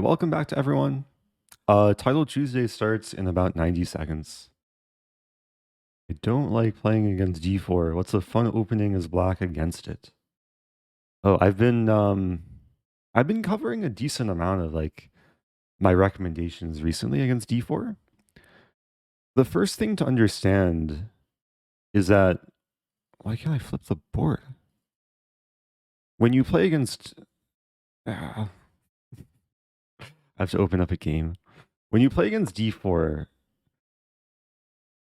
Welcome back to everyone. Title Tuesday starts in about 90 seconds. I don't like playing against d4. What's a fun opening as black against it? Oh, I've been covering a decent amount of like my recommendations recently against d4. The first thing to understand is that why can't I flip the board? When you play against I have to open up a game. When you play against d4,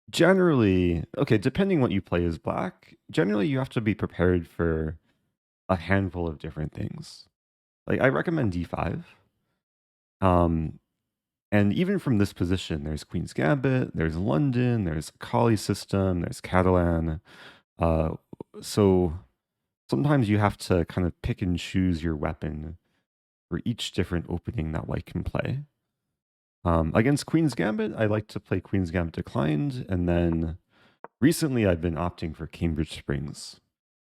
generally, okay, depending what you play as black, generally you have to be prepared for a handful of different things. Like I recommend d5. Um, and even from this position, there's Queen's Gambit, there's London, there's Kali system, there's Catalan. Uh, so sometimes you have to kind of pick and choose your weapon for each different opening that white can play. Against Queen's Gambit, I like to play Queen's Gambit declined, and then recently I've been opting for Cambridge Springs,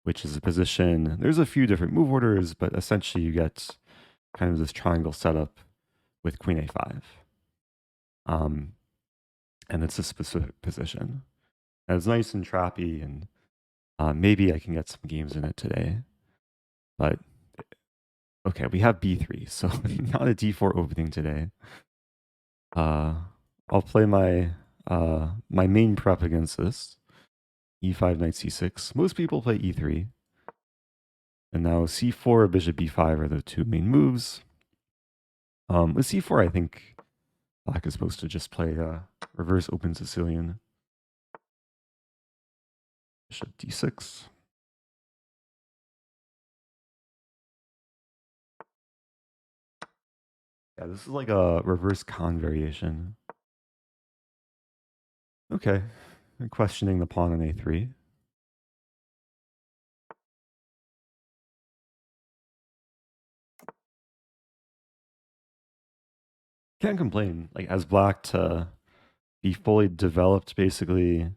which is a position. There's a few different move orders, but essentially you get kind of this triangle setup with Queen A5. Um, and it's a specific position. And it's nice and trappy, and maybe I can get some games in it today. But okay, we have B3, so not a D4 opening today. I'll play my my main prep against this. E5, knight c6. Most people play e3. And now c4, bishop b5 are the two main moves. With c4, I think black is supposed to just play reverse open Sicilian. Bishop d6. Yeah, this is like a reverse Khan variation. Okay, I'm questioning the pawn on a3. Can't complain. Like as black to be fully developed, basically,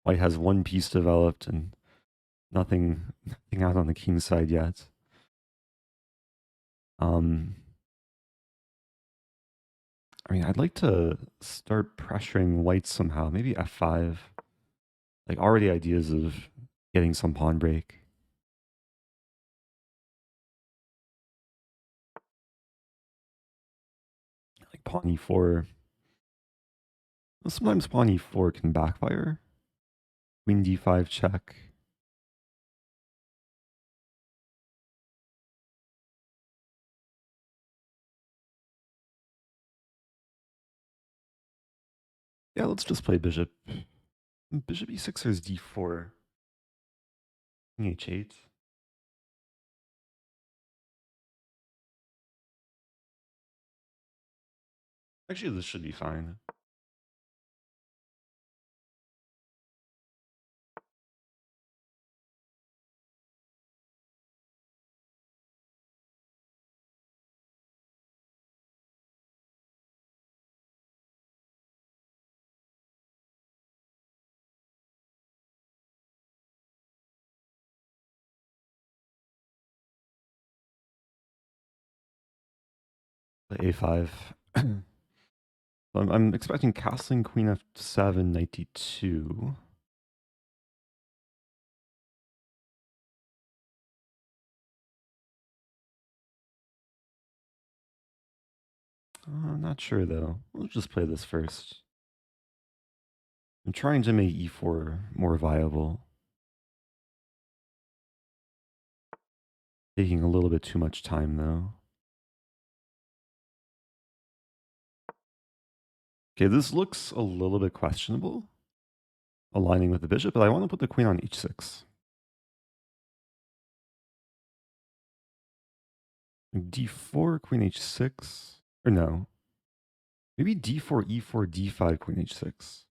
white has one piece developed and nothing out on the king side yet. I mean, I'd like to start pressuring white somehow. Maybe f5. Like already ideas of getting some pawn break. Like pawn e4. Sometimes pawn e4 can backfire. Queen d5 check. Yeah, let's just play bishop. Bishop e6 is d4. King h8. Actually, this should be fine. Play a5. I'm expecting castling queen f7, knight d2. I'm not sure though. Let's just play this first. I'm trying to make e4 more viable. Taking a little bit too much time though. Okay, this looks a little bit questionable, aligning with the bishop, but I want to put the queen on h6. d4, queen h6, or no, maybe d4, e4, d5, queen h6.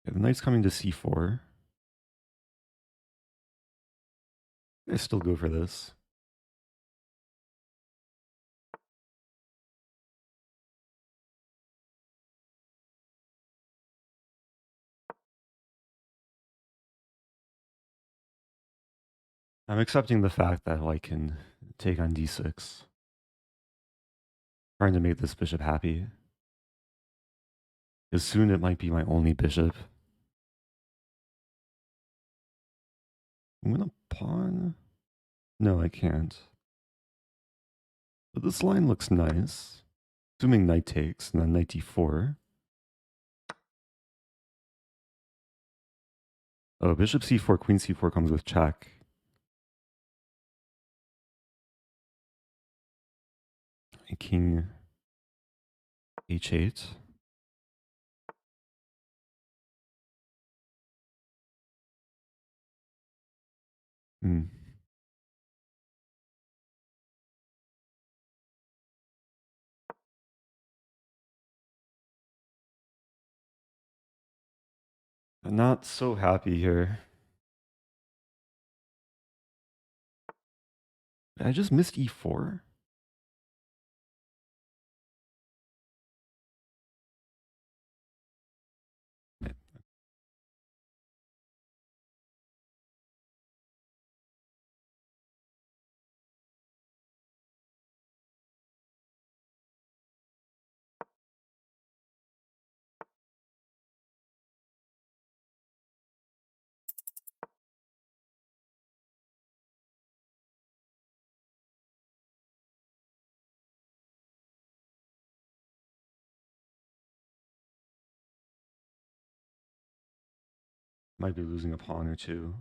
Okay, the knight's coming to c4. I still go for this. I'm accepting the fact that white can take on d6. Trying to make this bishop happy. Because soon it might be my only bishop. I'm gonna pawn. No, I can't. But this line looks nice. Assuming knight takes, and then knight d4. Oh, bishop c4, queen c4 comes with check. King h8. Hmm. I'm not so happy here. I just missed e4. Might be losing a pawn or two.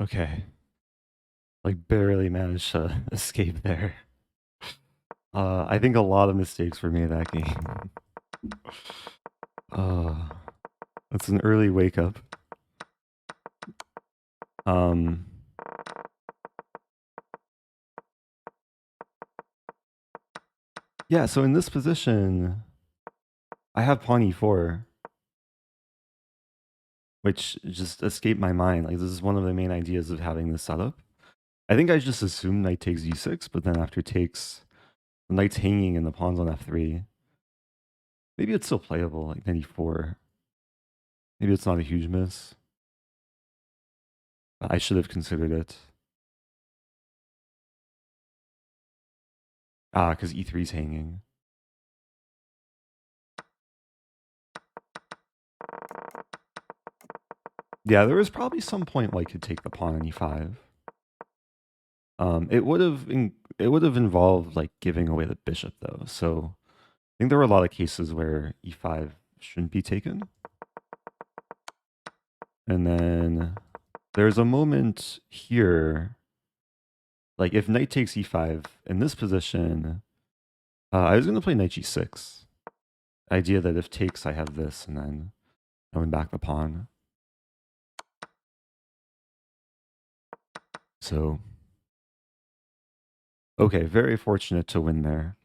Okay. Like barely managed to escape there. I think a lot of mistakes were made that game. uh, that's an early wake up. Um, yeah, so in this position, I have pawn e4, which just escaped my mind. Like, this is one of the main ideas of having this setup. I think I just assumed knight takes e6, but then after takes, the knight's hanging and the pawn's on f3. Maybe it's still playable, like knight e4. Maybe it's not a huge miss. But I should have considered it. Ah, because e3 is hanging. Yeah, there was probably some point white could take the pawn on e5. It would have involved like giving away the bishop though. So I think there were a lot of cases where e5 shouldn't be taken. And then there's a moment here, like if knight takes e5 in this position, I was going to play knight g6. Idea that if takes, I have this, and then I win back the pawn. So, okay, very fortunate to win there.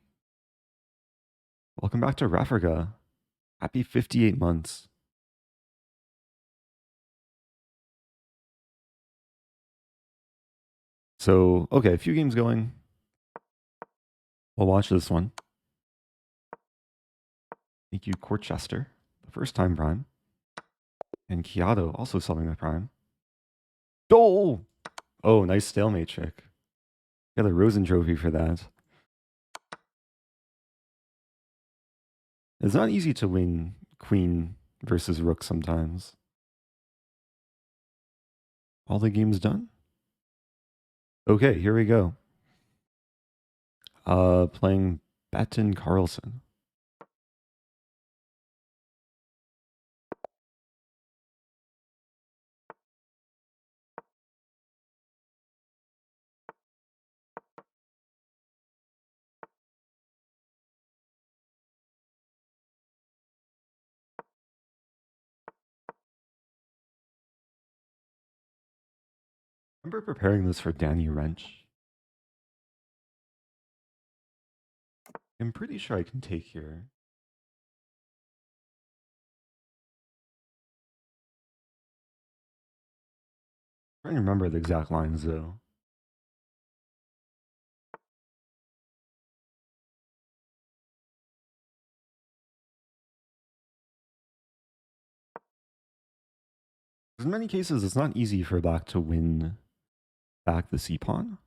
Welcome back to Rafriga. Happy 58 months. So, okay, a few games going. We'll watch this one. Thank you, Corchester, the first time prime. And Kiado also selling the prime. Oh! Oh, nice stalemate trick. Got a Rosen trophy for that. It's not easy to win queen versus rook sometimes. All the games done? Okay, here we go. Playing Batten Carlson. I remember preparing this for Danny Wrench. I'm pretty sure I can take here. I'm trying to remember the exact lines though. In many cases, it's not easy for black to win back the c pawn.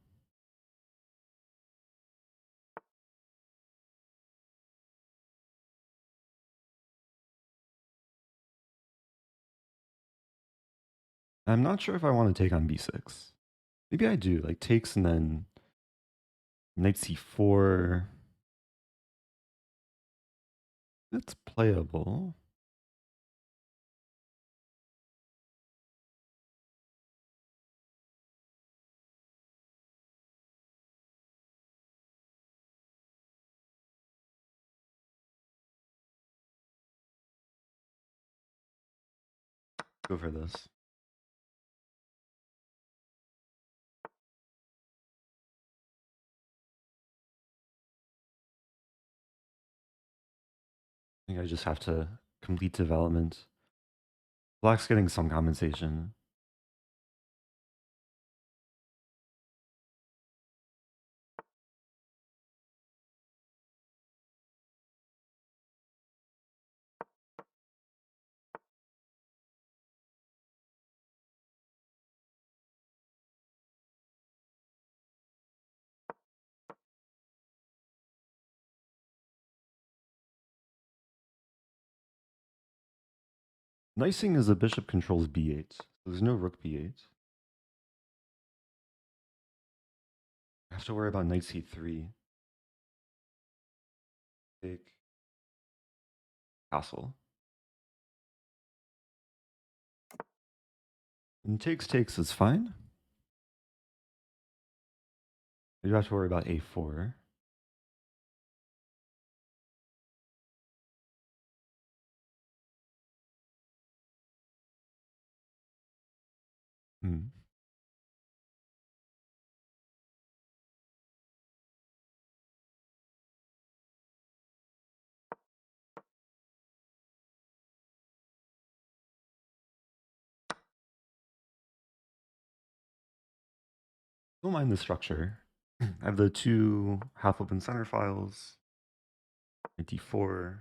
I'm not sure if I want to take on b6. Maybe I do, like takes and then knight c4. It's playable. Go for this. I think I just have to complete development. Black's getting some compensation. Nice thing is the bishop controls b8. So there's no rook b8. I have to worry about knight c3. Take castle. And takes is fine. You have to worry about a4. Hmm. Don't mind the structure. I have the two half open center files. d4.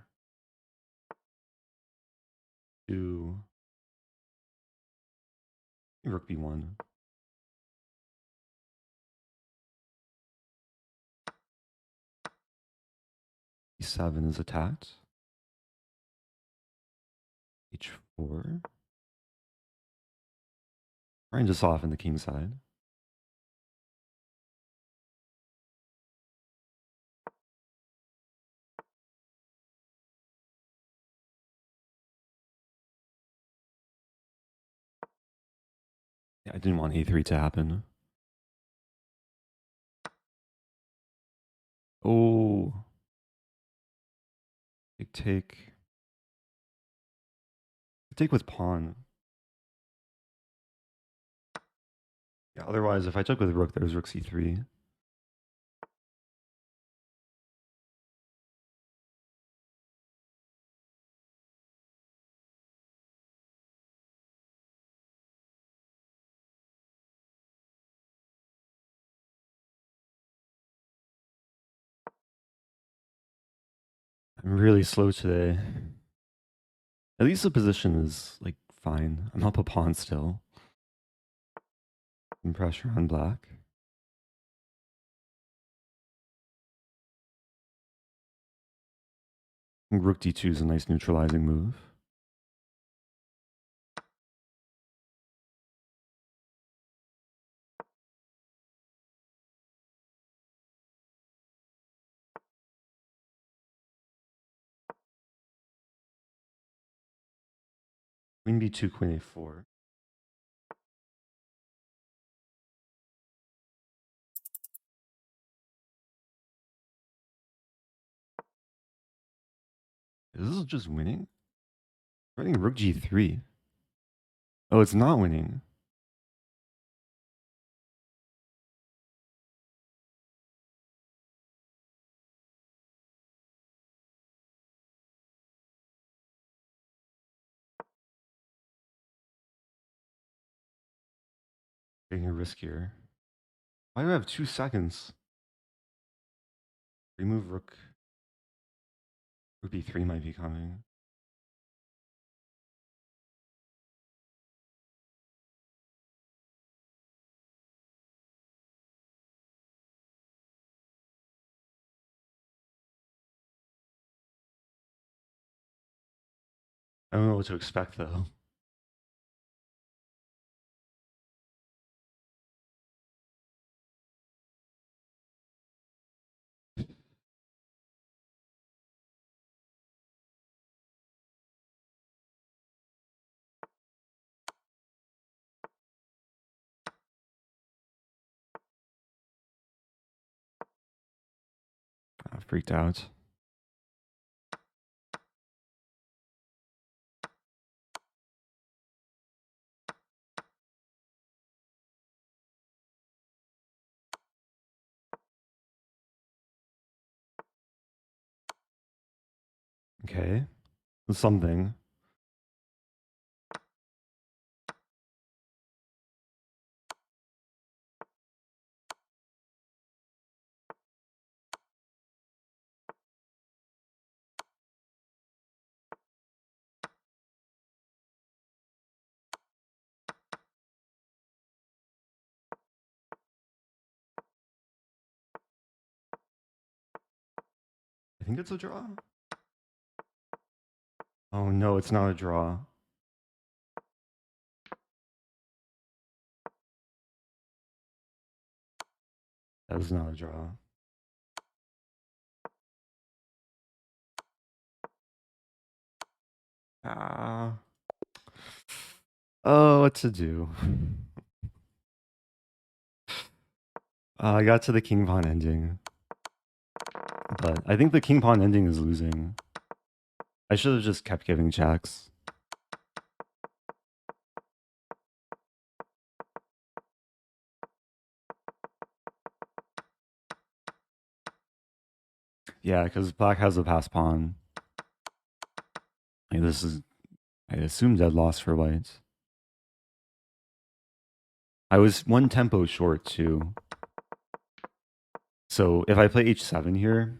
To rook b1. E7 is attacked. H4. Trying to soften the king side. Yeah, I didn't want A3 to happen. Oh. Big take. Take with pawn. Yeah, otherwise, if I took with rook, there's rook c3. I'm really slow today. At least the position is, like, fine. I'm up a pawn still. Some pressure on black. Rook d2 is a nice neutralizing move. Queen b2, queen a4. Is this just winning? Running rook g3. Oh, it's not winning. Taking a risk here. Why do I have 2 seconds? Remove rook. Rook b3 might be coming. I don't know what to expect though. I freaked out. Okay. Something. I think it's a draw. Oh no, it's not a draw. That is not a draw. Ah. Oh, what to do? I got to the king pawn ending. But I think the king pawn ending is losing. I should have just kept giving checks. Yeah, because black has a pass pawn. Like, this is, I assume, dead loss for white. I was one tempo short too. So if I play h7 here,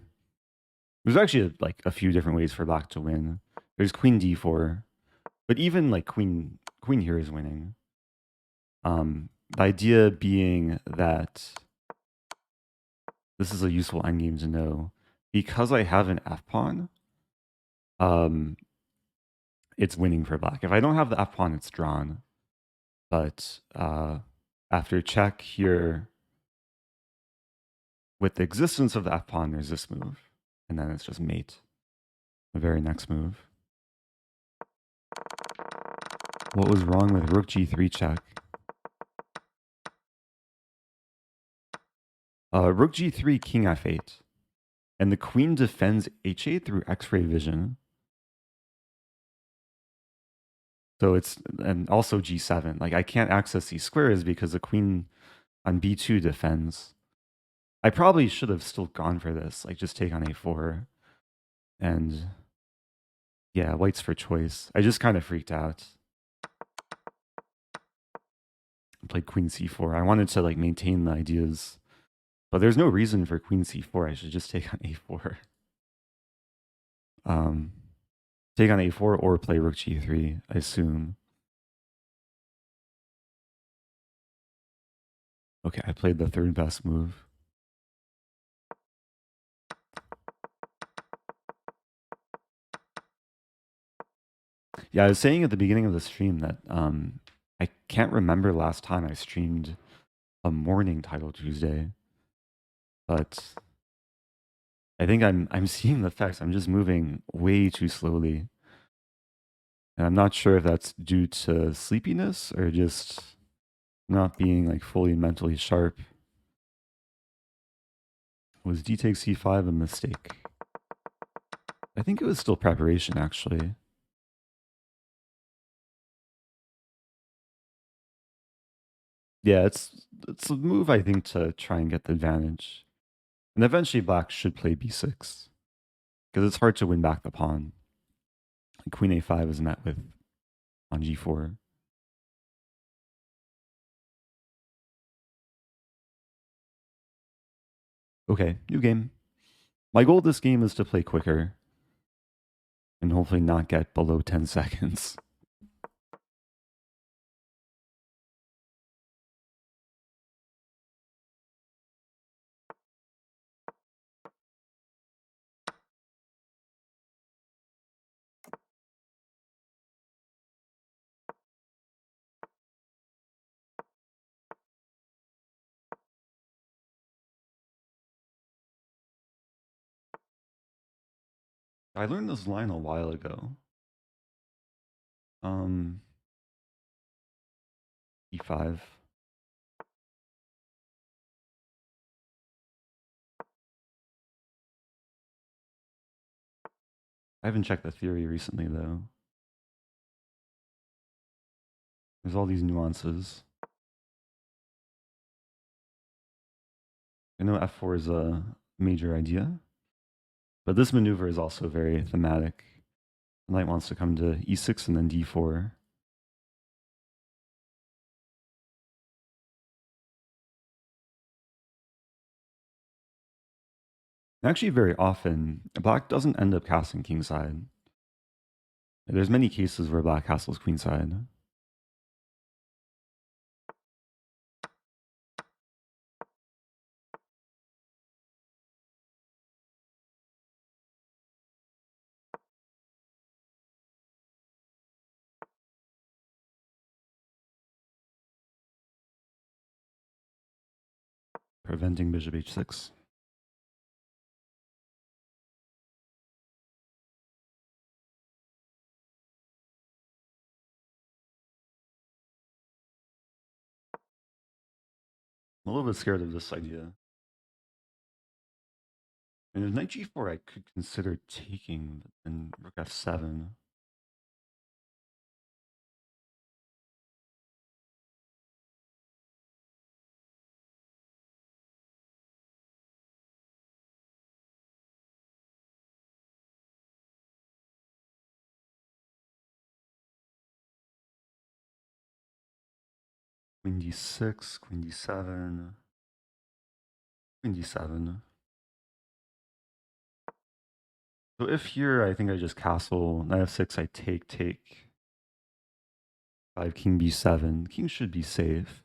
there's actually like a few different ways for black to win. There's queen d4, but even like queen here is winning. The idea being that this is a useful endgame to know. because I have an F pawn, um, it's winning for black. If I don't have the F pawn, it's drawn. But after check here, with the existence of the F pawn, there's this move, and then it's just mate. The very next move. What was wrong with rook g3 check? Rook g3, king f8. And the queen defends h8 through x-ray vision. So it's, and also g7. Like I can't access these squares because the queen on b2 defends. I probably should have still gone for this, like just take on a4. And yeah, white's for choice. I just kind of freaked out. I played queen c4. I wanted to like maintain the ideas, but there's no reason for queen c4. I should just take on a4. Take on a4 or play rook g3, I assume. Okay, I played the third best move. Yeah, I was saying at the beginning of the stream that I can't remember last time I streamed a morning title Tuesday, but I think I'm seeing the effects. I'm just moving way too slowly, and I'm not sure if that's due to sleepiness or just not being like fully mentally sharp. Was d takes c5 a mistake? I think it was still preparation actually. Yeah, it's a move I think to try and get the advantage. And eventually black should play b6 because it's hard to win back the pawn. And queen a5 is met with on g4. Okay, new game. My goal this game is to play quicker and hopefully not get below 10 seconds. I learned this line a while ago. E5. I haven't checked the theory recently though. There's all these nuances. I know f4 is a major idea, but this maneuver is also very thematic. Knight wants to come to e6 and then d4. Actually, very often, black doesn't end up castling kingside. There's many cases where black castles queenside. Preventing bishop h6. I'm a little bit scared of this idea. And if knight g4, I could consider taking and rook f7. Queen d6, queen d7, queen d7. So if here, I think I just castle, knight f6, I take. 5, king b7. King should be safe.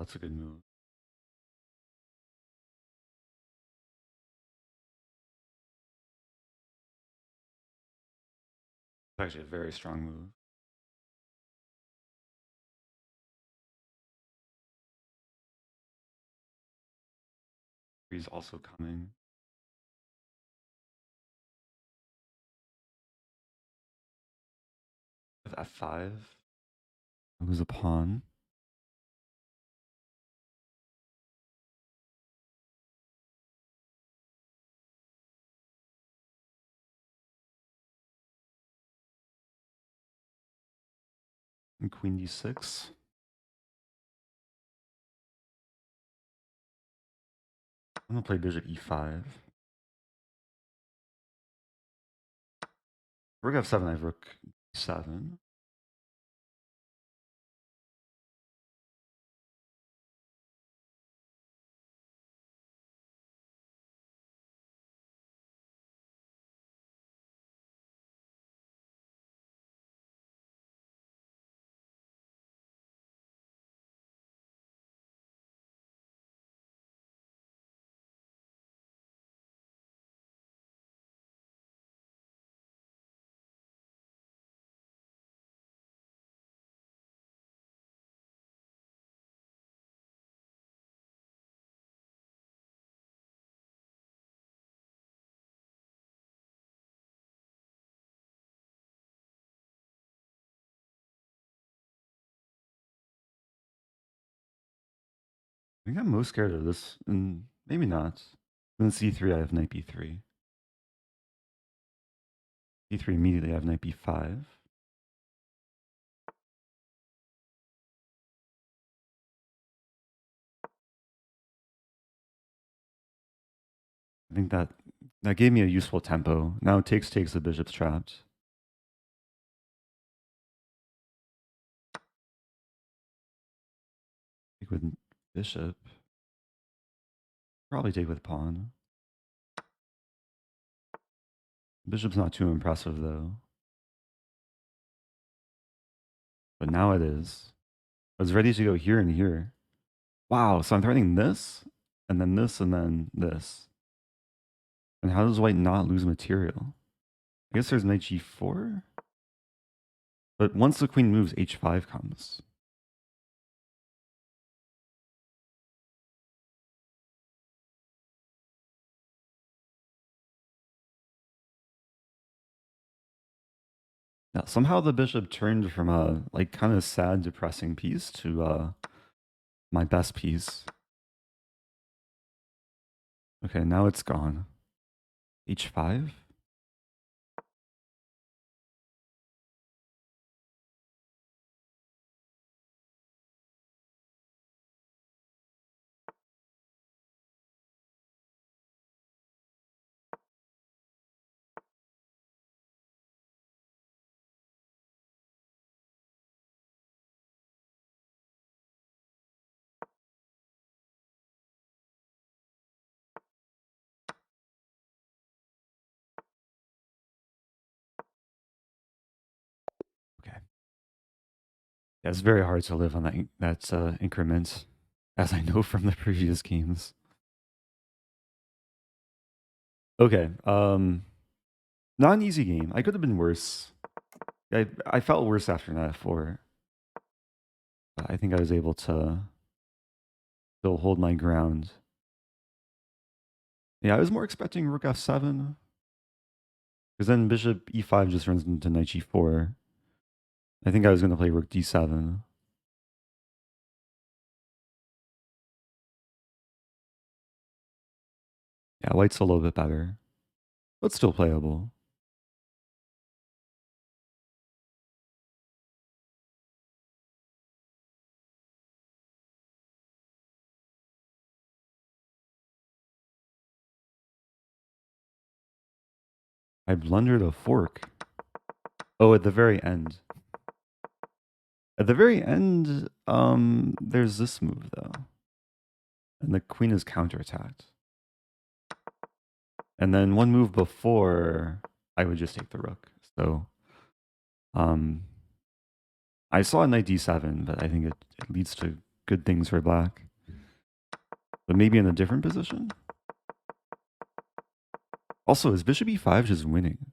That's a good move. It's actually a very strong move. He's also coming. With f5. Moves a pawn. And queen d6. I'm gonna play bishop e5. Rook f7, I have rook e7. I think I'm most scared of this, and maybe not. Then c3, I have knight b3. d3 immediately, I have knight b5. I think that gave me a useful tempo. Now takes, the bishop's trapped. Take with bishop. Probably take with pawn. Bishop's not too impressive though. But now it is. I was ready to go here and here. Wow, so I'm threatening this, and then this, and then this. And how does white not lose material? I guess there's knight g4? But once the queen moves, h5 comes. Now, somehow the bishop turned from a like kind of sad, depressing piece to my best piece. Okay, now it's gone. h5? Okay. Yeah, it's very hard to live on that increment, as I know from the previous games. Okay, not an easy game. I could have been worse. I felt worse after knight f4. I think I was able to still hold my ground. Yeah, I was more expecting rook f7. Because then bishop e5 just runs into knight g4. I think I was going to play rook d7. Yeah, white's a little bit better, but still playable. I blundered a fork. Oh, at the very end. At the very end, there's this move though. And the queen is counterattacked. And then one move before, I would just take the rook. So, I saw knight d7, but I think it leads to good things for black. But maybe in a different position? Also, is bishop e5 just winning?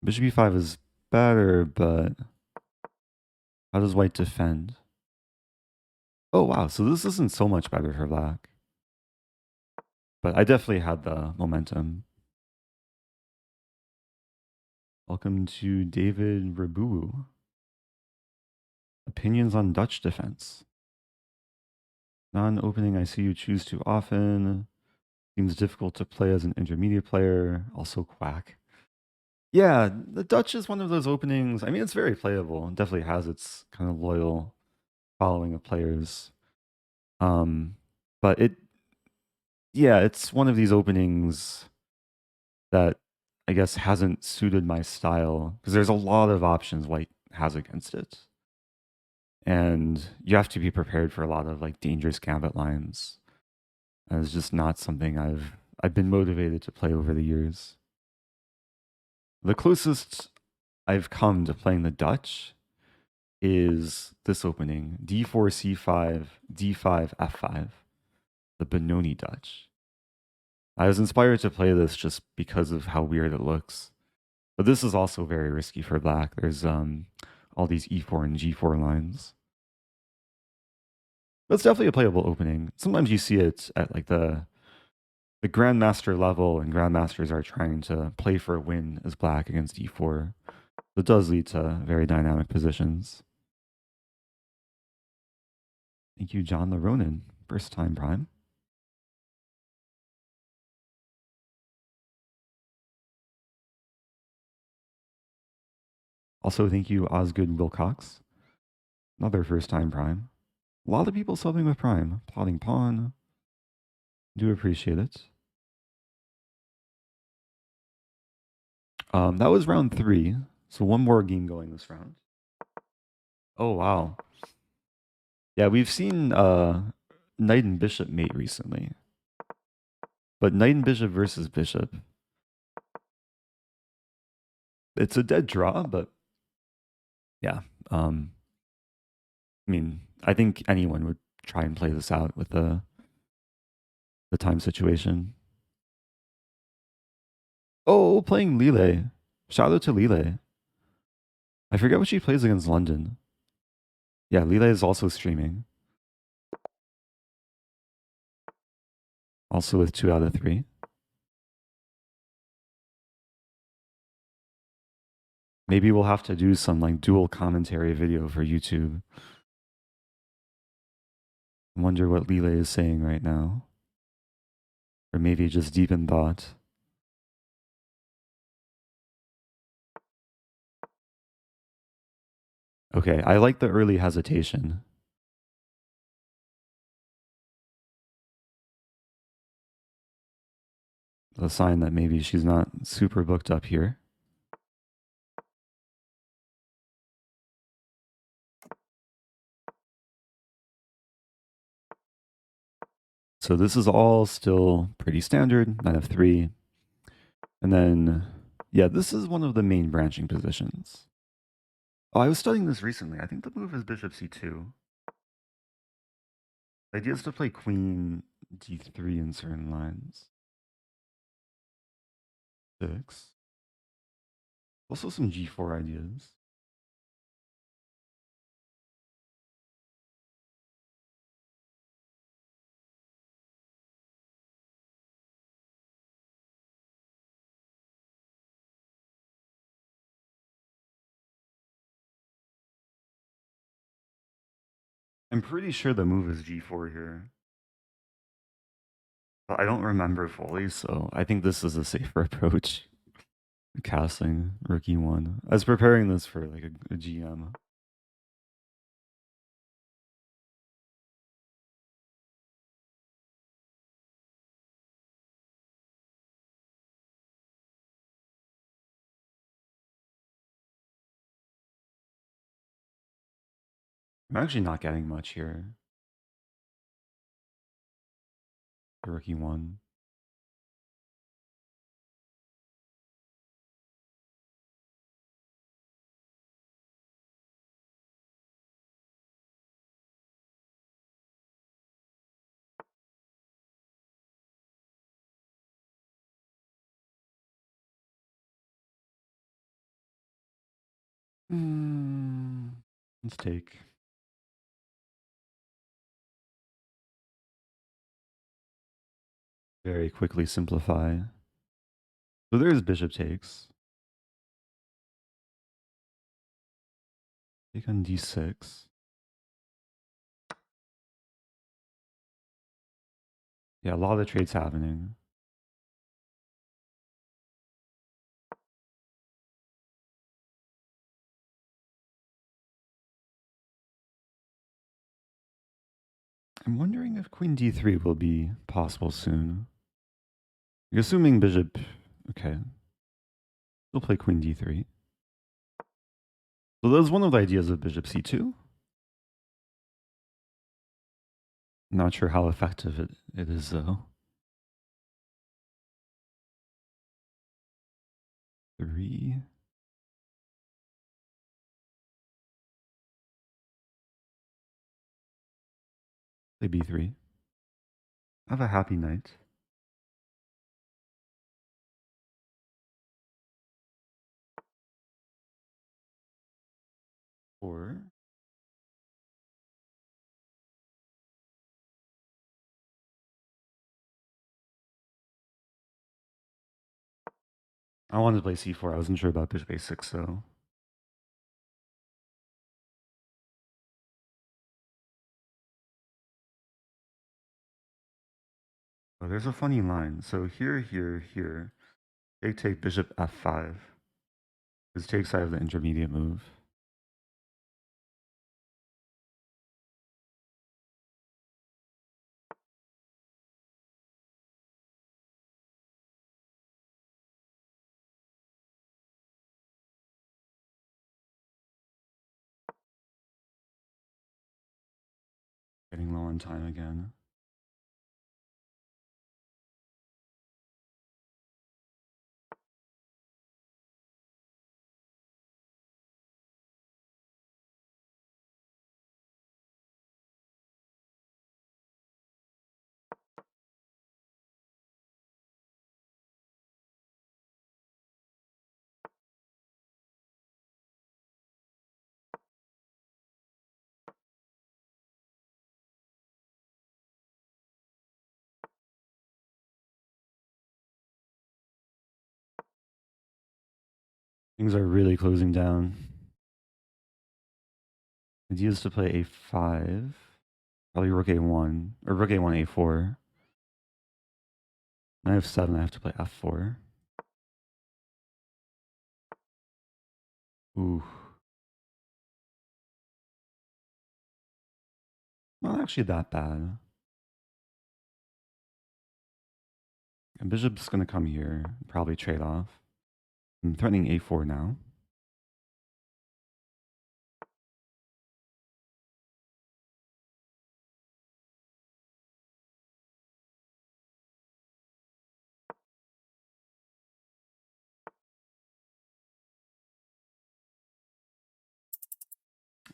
Bishop e5 is better, but how does white defend? Oh, wow. So this isn't so much better for black. But I definitely had the momentum. Welcome to David Rabu. Opinions on Dutch defense. Non-opening, I see you choose too often. Seems difficult to play as an intermediate player. Also quack. Yeah, the Dutch is one of those openings. I mean, it's very playable. It definitely has its kind of loyal following of players. But yeah, it's one of these openings that I guess hasn't suited my style because there's a lot of options white has against it. And you have to be prepared for a lot of like dangerous gambit lines. And it's just not something I've been motivated to play over the years. The closest I've come to playing the Dutch is this opening, d4 c5 d5 f5, the Benoni Dutch. I was inspired to play this just because of how weird it looks. But this is also very risky for black. There's all these e4 and g4 lines. But it's definitely a playable opening. Sometimes you see it at like the grandmaster level, and grandmasters are trying to play for a win as black against e4. It does lead to very dynamic positions. Thank you, John Ronen. First time prime. Also, thank you, Osgood Wilcox. Another first time prime. A lot of people subbing with prime. Plotting pawn. Do appreciate it. That was round 3. So one more game going this round. Oh, wow. Yeah, we've seen knight and bishop mate recently. But knight and bishop versus bishop. It's a dead draw, but yeah. I mean, I think anyone would try and play this out with the time situation. Oh, playing Lille. Shout out to Lille. I forget what she plays against London. Yeah, Lille is also streaming. Also with 2 out of 3. Maybe we'll have to do some like dual commentary video for YouTube. I wonder what Lille is saying right now. Or maybe just deep in thought. Okay, I like the early hesitation. A sign that maybe she's not super booked up here. So this is all still pretty standard, knight f3. And then, yeah, this is one of the main branching positions. Oh, I was studying this recently. I think the move is bishop c2. The idea is to play queen d3 in certain lines. 6. Also some g4 ideas. I'm pretty sure the move is g4 here. But I don't remember fully, so I think this is a safer approach. Castling rook e1. I was preparing this for like a GM. I'm actually not getting much here. Rook e1. Let's take. Very quickly simplify. So there's bishop takes. Take on d6. Yeah, a lot of trades happening. I'm wondering if queen d3 will be possible soon. You're assuming bishop. Okay. We'll play queen d3. So that was one of the ideas of bishop c2. Not sure how effective it is, though. 3. Play b3. Have a happy night. 4. I wanted to play c4. I wasn't sure about bishop a6, though. Oh, there's a funny line. So here, here. Take bishop f5. Because takes out of the intermediate move. Getting low on time again. Things are really closing down. Idea is to play a5. Probably rook a1. Or rook a1, a4. I have 7. I have to play f4. Ooh. Not actually that bad. And bishop's going to come here. Probably trade off. I'm threatening a4 now.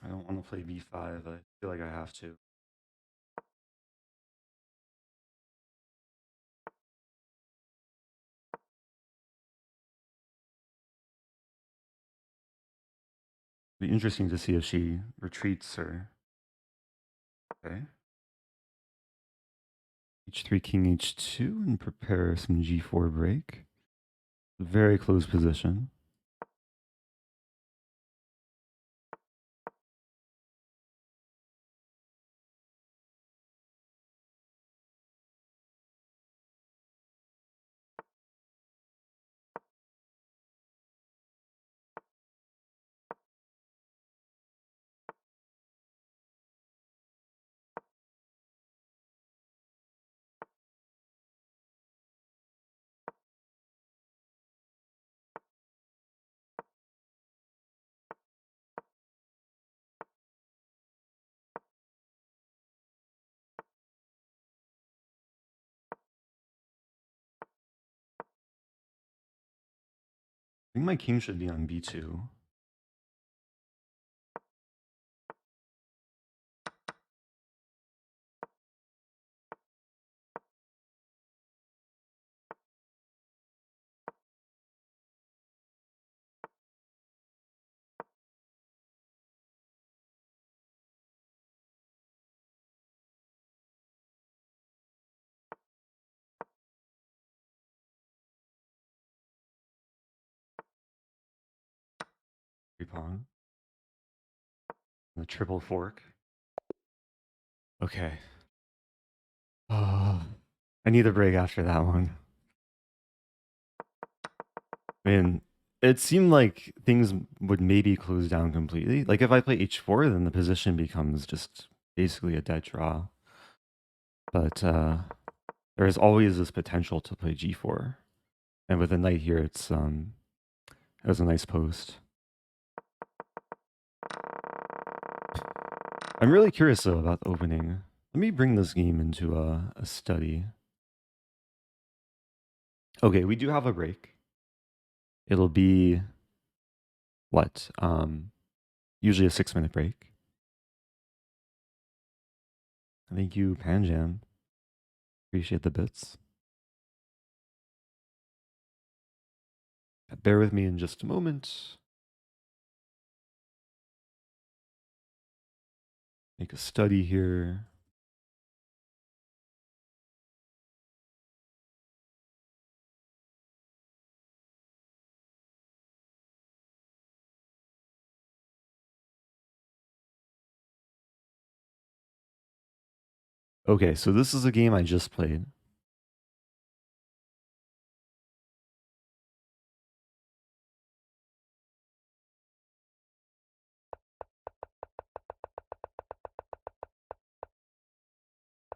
I don't want to play b5. I feel like I have to. Be interesting to see if she retreats or... Okay. h3, king h2, and prepare some g4 break. Very close position. I think my king should be on b2. pawn. The triple fork. Okay. Oh, I need a break after that one. I mean, it seemed like things would maybe close down completely. Like if I play h4, then the position becomes just basically a dead draw. But there is always this potential to play g4. And with the knight here, it was a nice post. I'm really curious though about the opening. Let me bring this game into a study. Okay, we do have a break. It'll be what? Usually a 6-minute break. Thank you, Panjam. Appreciate the bits. Bear with me in just a moment. Make a study here. Okay, so this is a game I just played.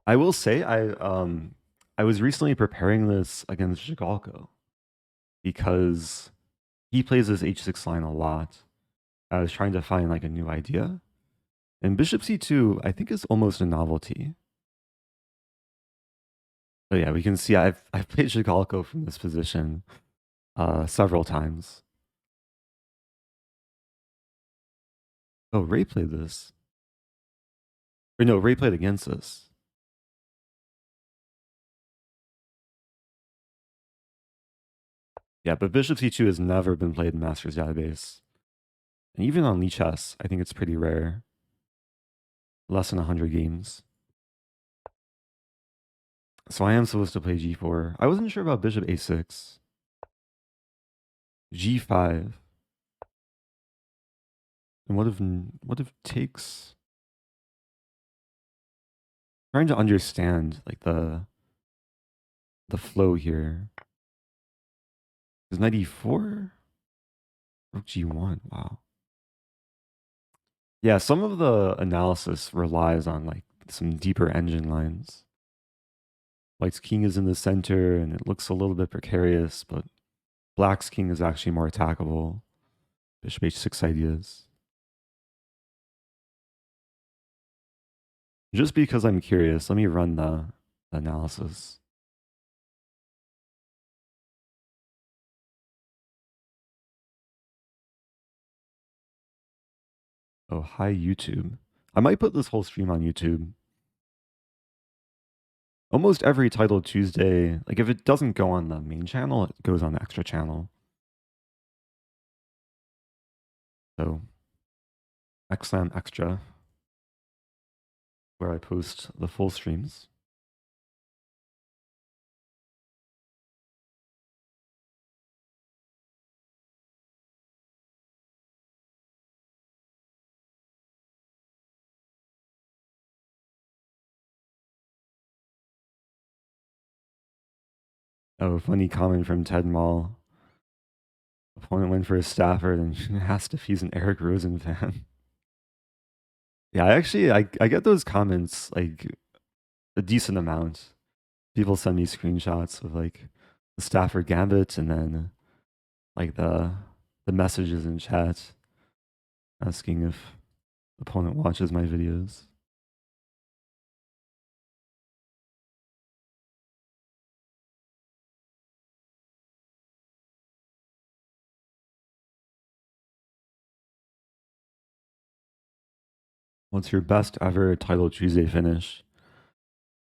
I will say I was recently preparing this against Jigalko because he plays this h6 line a lot. I was trying to find like a new idea. And bishop c2, I think, is almost a novelty. But yeah, we can see I've played Jigalko from this position several times. Oh, Ray played this. Or no, Ray played against this. Yeah, but bishop c2 has never been played in Masters database. And even on Lichess, I think it's pretty rare. Less than 100 games. So I am supposed to play g4. I wasn't sure about bishop a6. g5. And what if takes? Trying to understand like the flow here. Is knight e4? Rook g1. Wow. Yeah, some of the analysis relies on like some deeper engine lines. White's king is in the center and it looks a little bit precarious, but black's king is actually more attackable. Bishop h6 ideas. Just because I'm curious, let me run the analysis. Oh, hi YouTube. I might put this whole stream on YouTube. Almost every Title Tuesday, like if it doesn't go on the main channel, it goes on the extra channel. So, XSlam Extra, where I post the full streams. Oh, funny comment from Ted Mall. Opponent went for a Stafford and asked if he's an Eric Rosen fan. Yeah, I get those comments like a decent amount. People send me screenshots of like the Stafford Gambit and then like the messages in chat asking if the opponent watches my videos. What's your best ever Title Tuesday finish?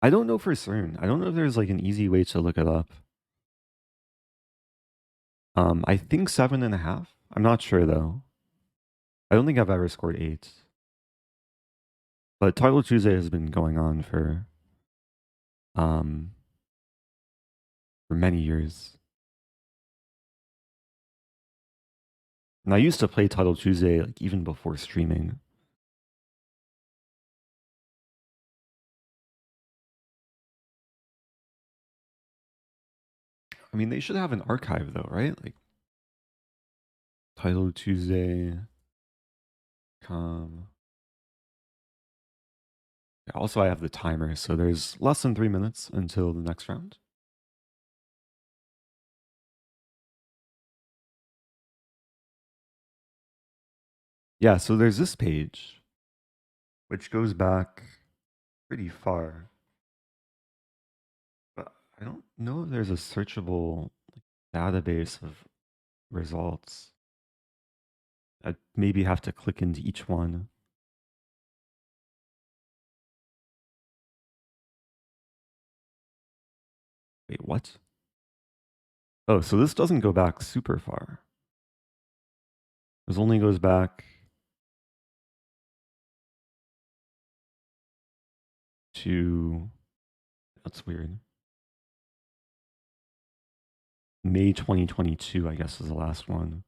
I don't know for certain. I don't know if there's like an easy way to look it up. I think 7.5. I'm not sure though. I don't think I've ever scored 8. But Title Tuesday has been going on for many years. And I used to play Title Tuesday like even before streaming. I mean, they should have an archive though, right? Like Title Tuesday, com. Also, I have the timer, so there's less than 3 minutes until the next round. Yeah, so there's this page, which goes back pretty far. But I don't know if there's a searchable database of results. I'd maybe have to click into each one. Wait, what? Oh, so this doesn't go back super far. This only goes back to, that's weird. May 2022, I guess, is the last one.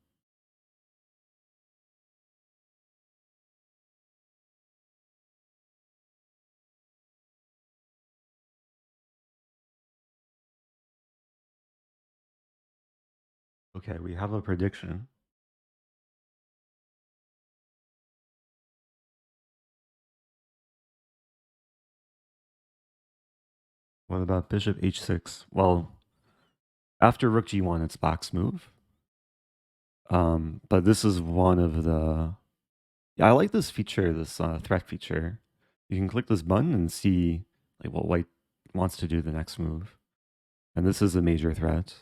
Okay, we have a prediction. What about bishop h6? Well, after rook g1, it's black's move. But this is one of the... Yeah, I like this feature, this threat feature. You can click this button and see like what white wants to do the next move. And this is a major threat.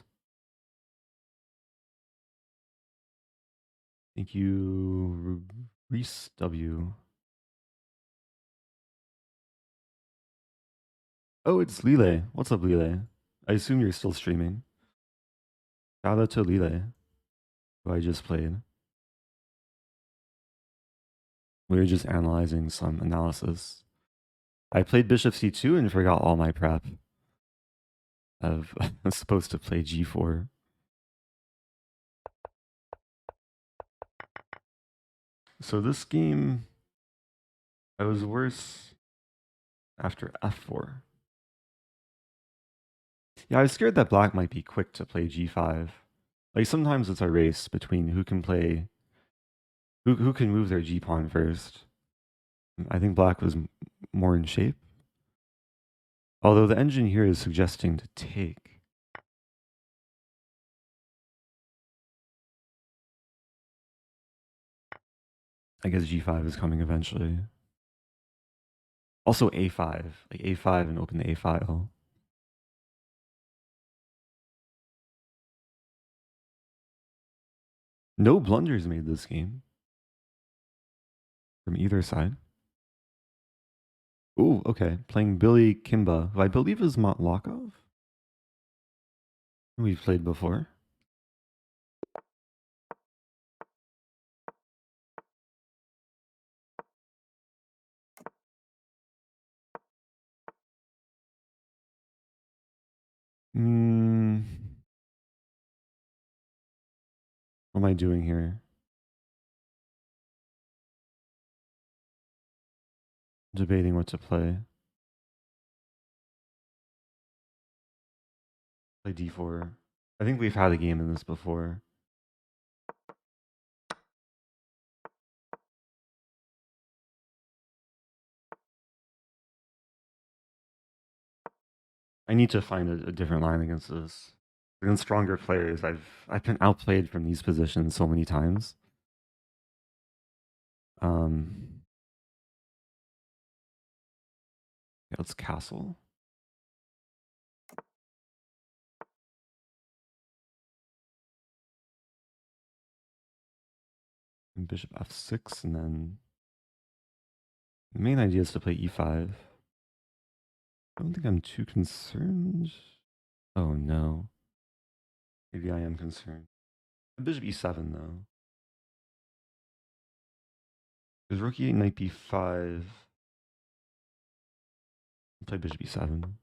Thank you, Reese W. Oh, it's Lile. What's up, Lile? I assume you're still streaming. Shout out to Lile, who I just played. We were just analyzing some analysis. I played bishop c2 and forgot all my prep of I was supposed to play g4. So this game, I was worse after f4. Yeah, I was scared that black might be quick to play g5. Like sometimes it's a race between who can play, who can move their g pawn first. I think black was more in shape. Although the engine here is suggesting to take. I guess g5 is coming eventually. Also a5, like a5 and open the a file. No blunders made this game from either side. Ooh, okay. Playing Billy Kimba, who I believe is Motlakov. We've played before. Hmm. What am I doing here? Debating what to play. Play d4. I think we've had a game in this before. I need to find a different line against this. Against stronger players, I've been outplayed from these positions so many times. Yeah, let's castle. And bishop f6, and then the main idea is to play e5. I don't think I'm too concerned. Oh no. Maybe I am concerned. Bishop e7 though. Because rook e8, knight b5. Play bishop e7.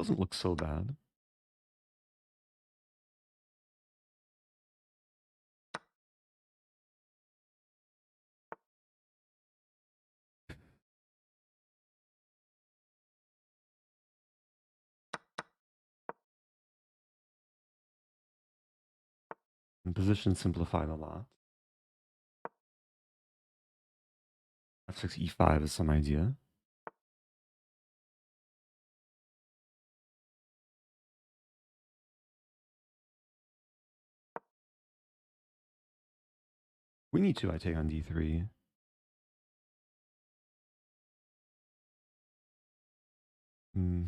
Doesn't look so bad. And position simplified a lot. F6 e5 is some idea. Queen e2 I take on d3. Hmm.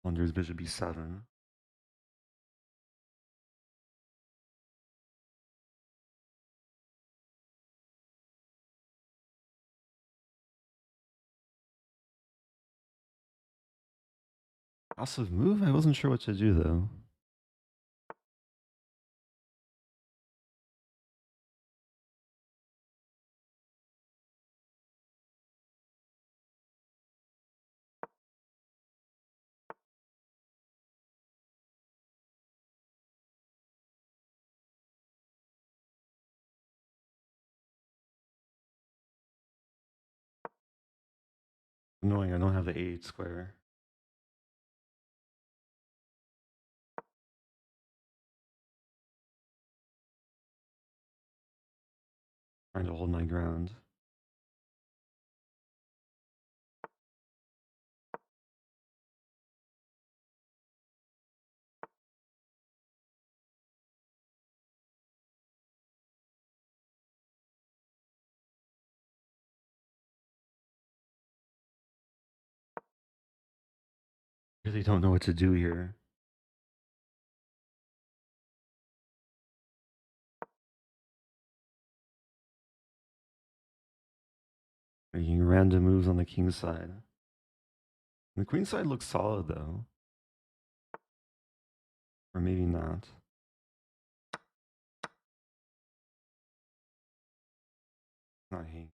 Wonders bishop b7. Passive move? I wasn't sure what to do though. Annoying, I don't have the a8 square. Trying to hold my ground. Really don't know what to do here. Making random moves on the king side. The queen side looks solid though. Or maybe not. Not hanging.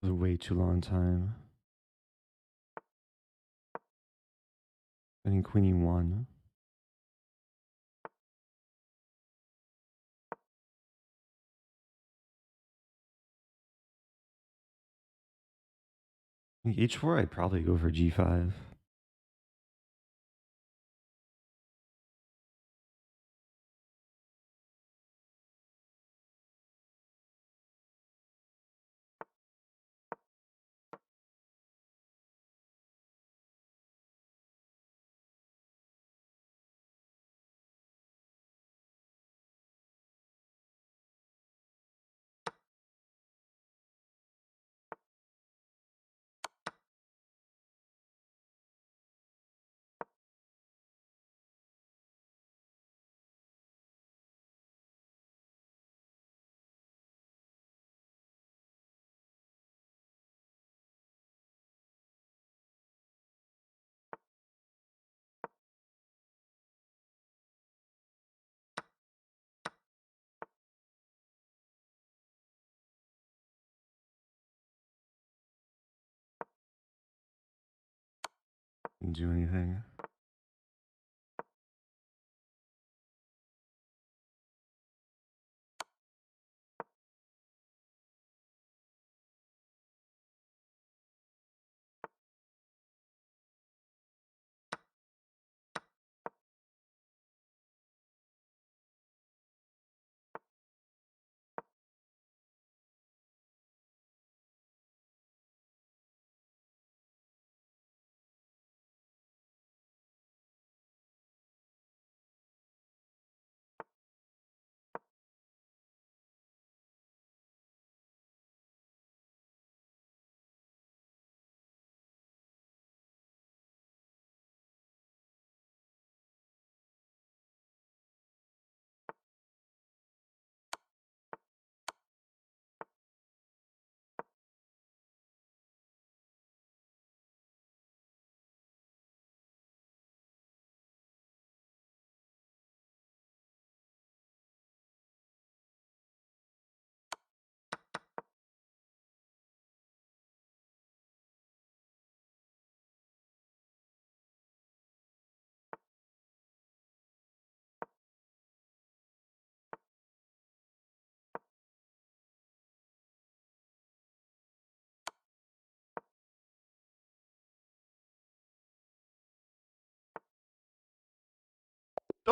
It was a way too long time. I think queen e1. I think h4 I'd probably go for g5. Didn't do anything.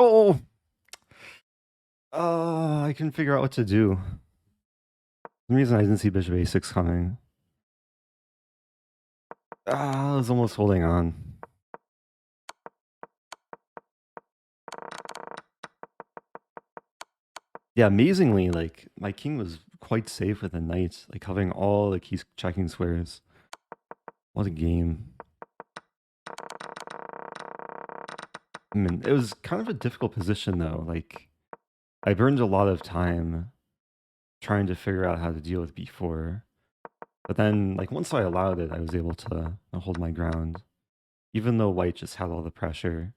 Oh, I couldn't figure out what to do. For some reason I didn't see bishop a6 coming. I was almost holding on. Yeah, amazingly, like my king was quite safe with the knight, like covering all the key checking squares. What a game! I mean, it was kind of a difficult position though. Like I burned a lot of time trying to figure out how to deal with b4, but then like once I allowed it, I was able to hold my ground, even though white just had all the pressure.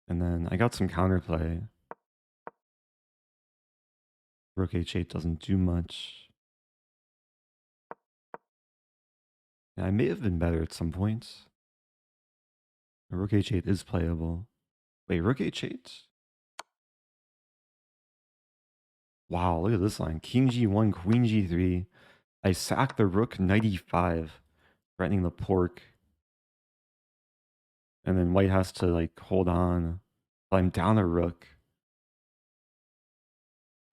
And then I got some counterplay. Rook h8 doesn't do much. Yeah, I may have been better at some points. Rook h8 is playable. Wait, rook h8? Wow, look at this line. King g1, queen g3. I sack the rook, knight e5, threatening the pork. And then white has to like hold on. I'm down a rook.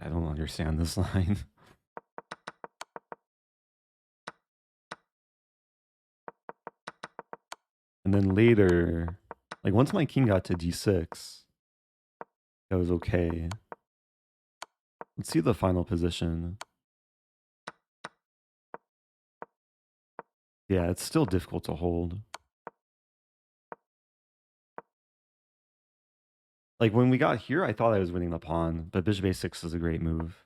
I don't understand this line. And then later, like once my king got to d6, that was okay. Let's see the final position. Yeah, it's still difficult to hold. Like when we got here, I thought I was winning the pawn, but bishop a6 is a great move.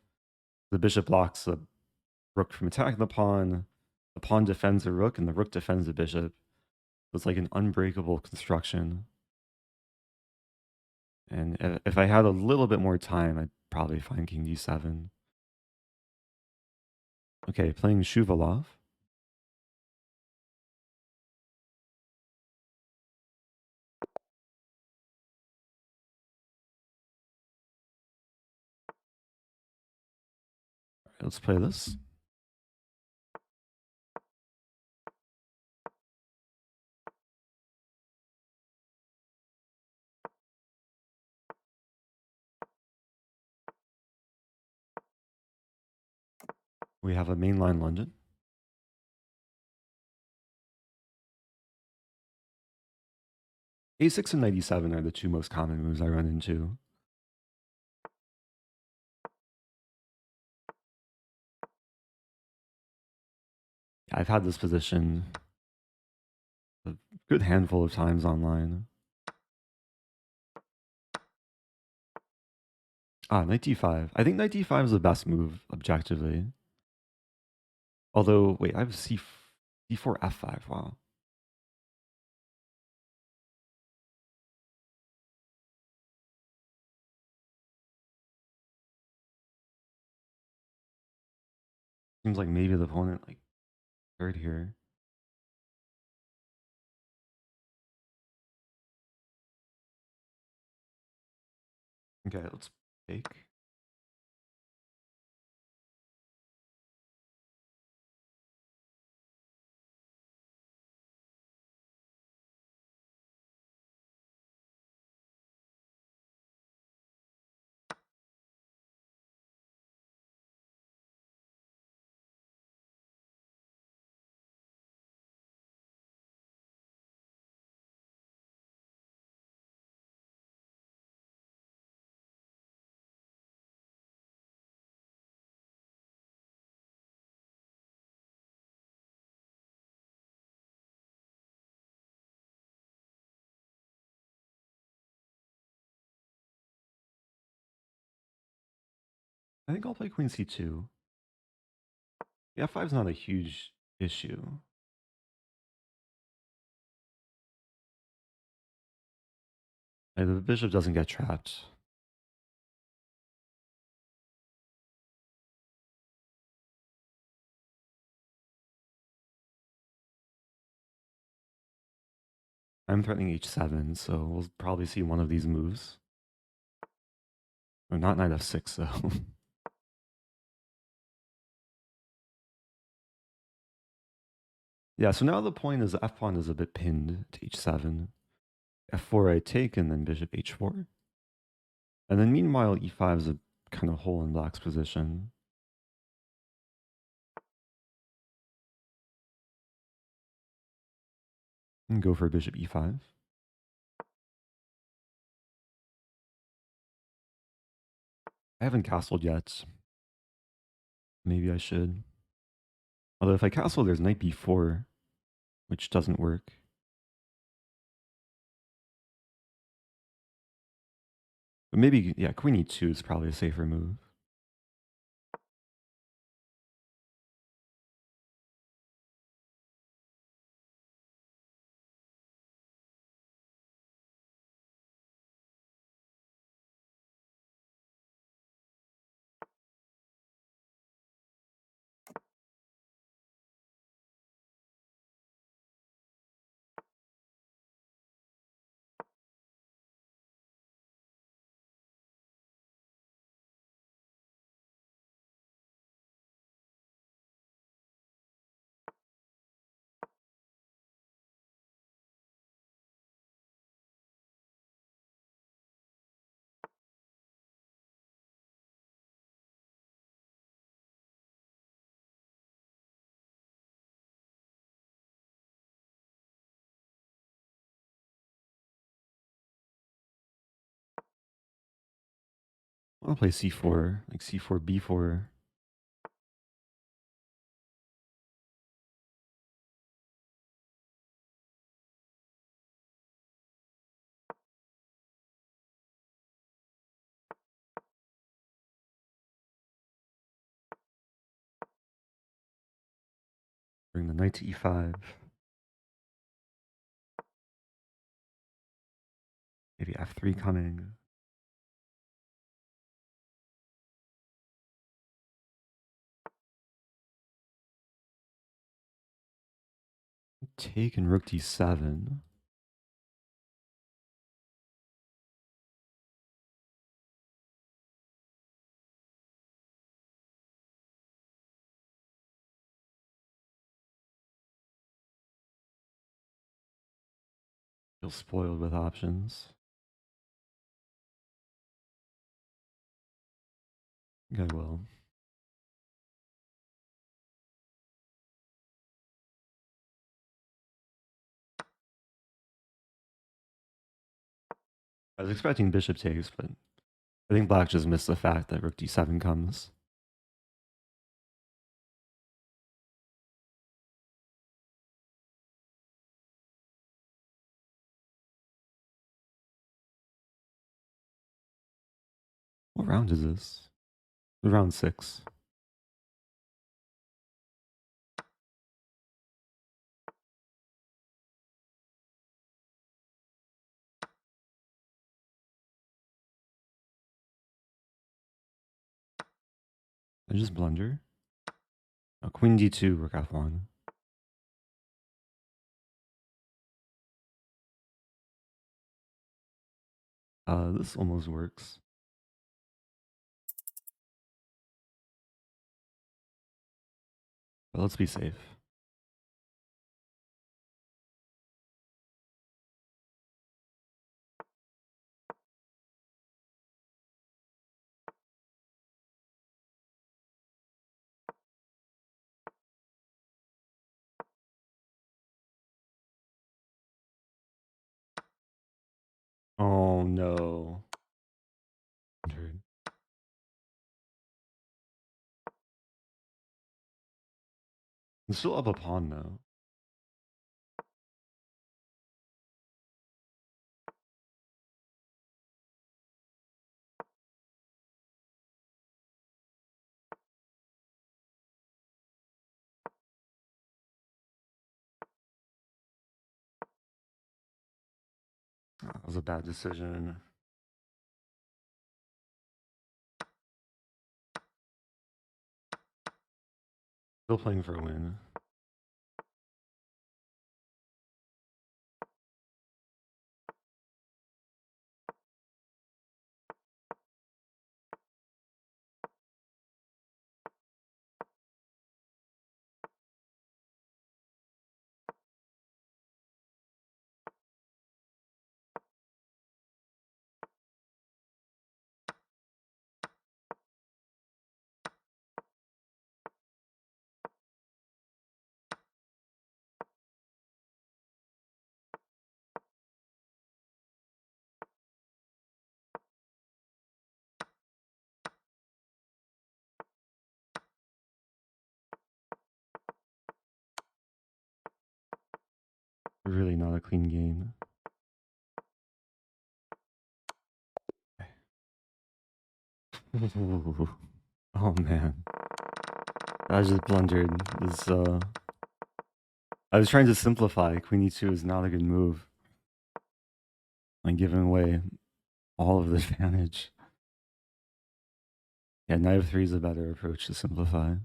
The bishop blocks the rook from attacking the pawn defends the rook, and the rook defends the bishop. It's like an unbreakable construction. And if I had a little bit more time, I'd probably find king d7. Okay, playing Shuvalov. Let's play this. We have a mainline London. A6 and knight e7 are the two most common moves I run into. I've had this position a good handful of times online. Knight d5. I think knight d5 is the best move objectively. Although, wait, I have d4 f5. Wow. Seems like maybe the opponent like third here. Okay, let's take. I think I'll play queen c2. The f5 is not a huge issue. Like, the bishop doesn't get trapped. I'm threatening h7, so we'll probably see one of these moves. Or not knight f6, though. Yeah, so now the point is the f pawn is a bit pinned to h7. f4 I take, and then bishop h4. And then meanwhile, e5 is a kind of hole in black's position. And go for bishop e5. I haven't castled yet. Maybe I should. Although if I castle, there's knight b4, which doesn't work. But maybe, yeah, queen e2 is probably a safer move. I'll play c4, like c4, b4. Bring the knight to e5. Maybe f3 coming. Take and rook d7. Feel spoiled with options. I think I will. I was expecting bishop takes, but I think black just missed the fact that rook d7 comes. What round is this? Round 6. I just blunder. Oh, queen d2, rook f1. This almost works. But let's be safe. Oh no. I'm still up a pawn though. That was a bad decision. Still playing for a win. Really not a clean game. Oh man. I just blundered. I was trying to simplify. Queen e2 is not a good move. I'm giving away all of the advantage. Yeah, knight of 3 is a better approach to simplify.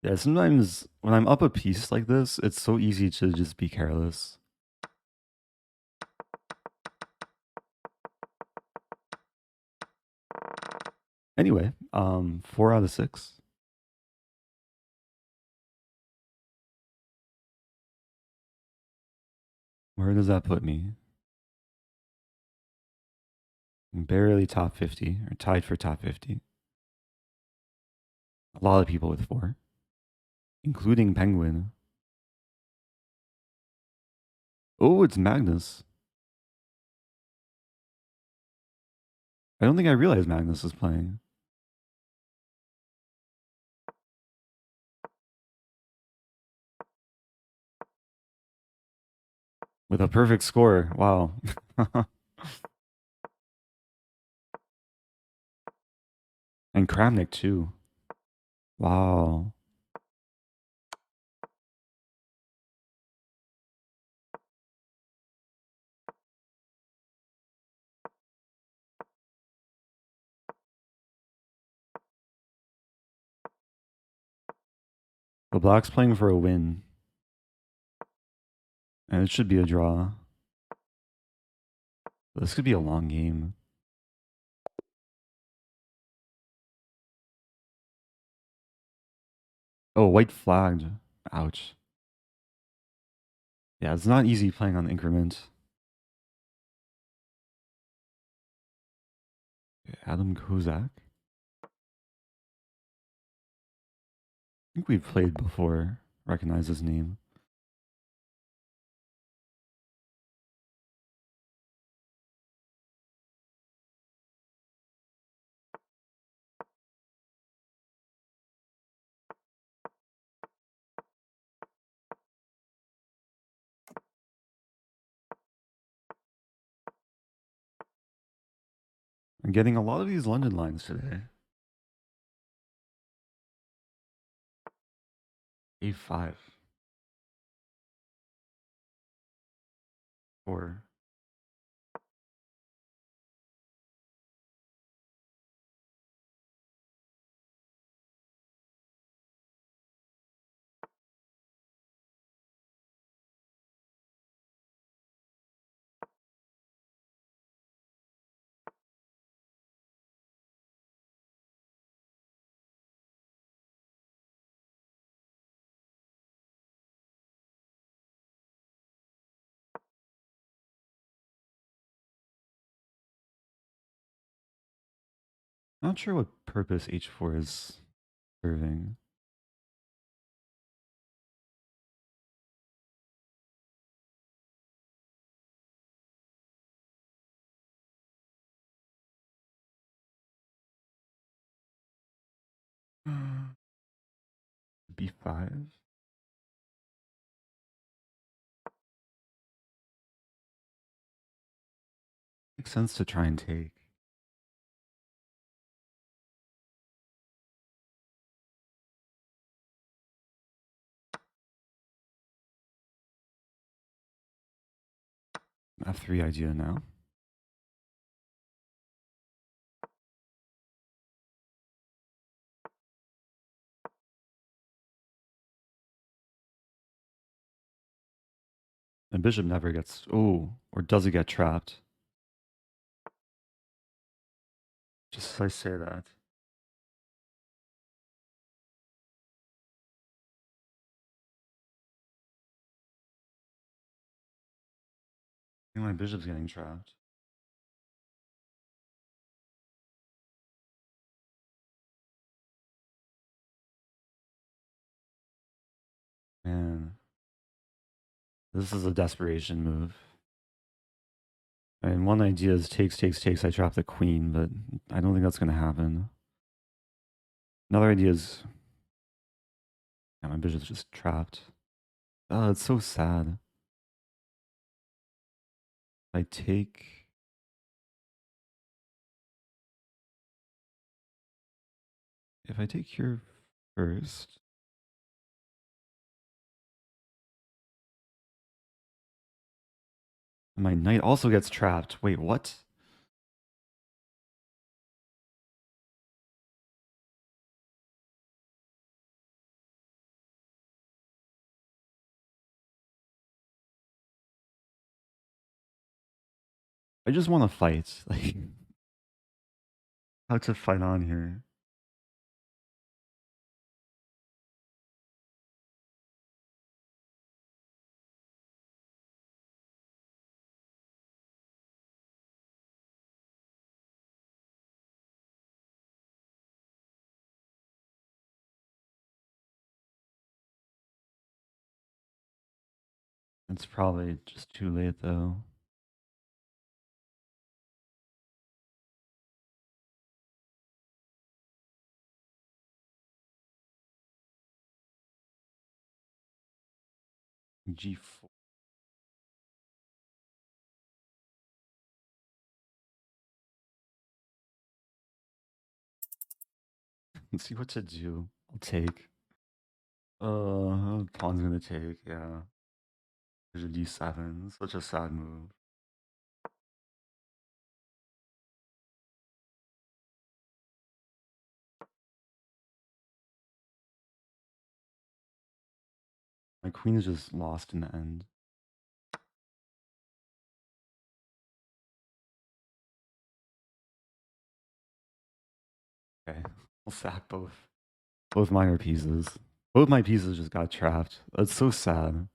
Yeah, sometimes when I'm up a piece like this, it's so easy to just be careless. Anyway, 4 out of 6. Where does that put me? I'm barely top 50, or tied for top 50. A lot of people with 4, including Penguin. Oh, it's Magnus. I don't think I realized Magnus was playing. With a perfect score. Wow. And Kramnik too. Wow. The Black's playing for a win. And it should be a draw. This could be a long game. Oh, white flagged. Ouch. Yeah, it's not easy playing on increment. Adam Kozak. I think we've played before. Recognize his name. I'm getting a lot of these London lines today. A5. 4. Not sure what purpose H4 is serving. B5. Makes sense to try and take. F3 idea now. And bishop never gets... Oh, or does it get trapped? Just as I say that. I think my bishop's getting trapped. Man, this is a desperation move. And one idea is takes, takes, takes. I trap the queen, but I don't think that's going to happen. Another idea is... Yeah, my bishop's just trapped. Oh, it's so sad. I take if I take here first, my knight also gets trapped. Wait, what? I just want to fight. Like, how to fight on here? It's probably just too late though. G4. Let's see what to do. I'll take. Pawn's gonna take. Yeah. There's a D7. Such a sad move. My queen is just lost in the end. Okay, I'll sack both minor pieces. Both my pieces just got trapped. That's so sad.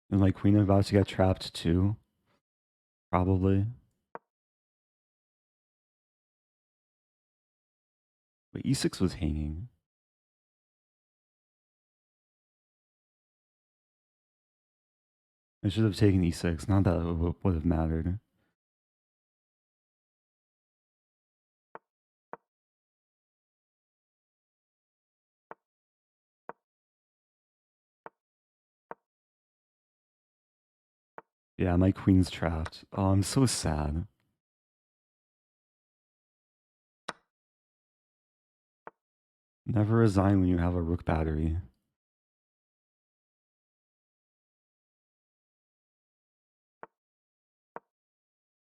And my queen about to get trapped too. Probably. But E6 was hanging. I should have taken E6. Not that it would have mattered. Yeah, my queen's trapped. Oh, I'm so sad. Never resign when you have a rook battery.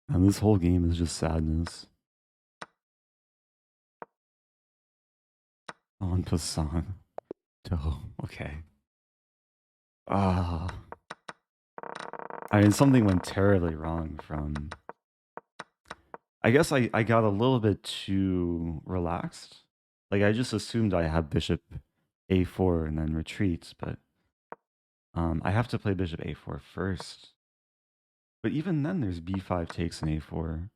And this whole game is just sadness. En passant. Oh, okay. Ah. I mean, something went terribly wrong from. I guess I got a little bit too relaxed. Like, I just assumed I had bishop a4 and then retreat, but I have to play bishop a4 first. But even then, there's b5 takes an a4.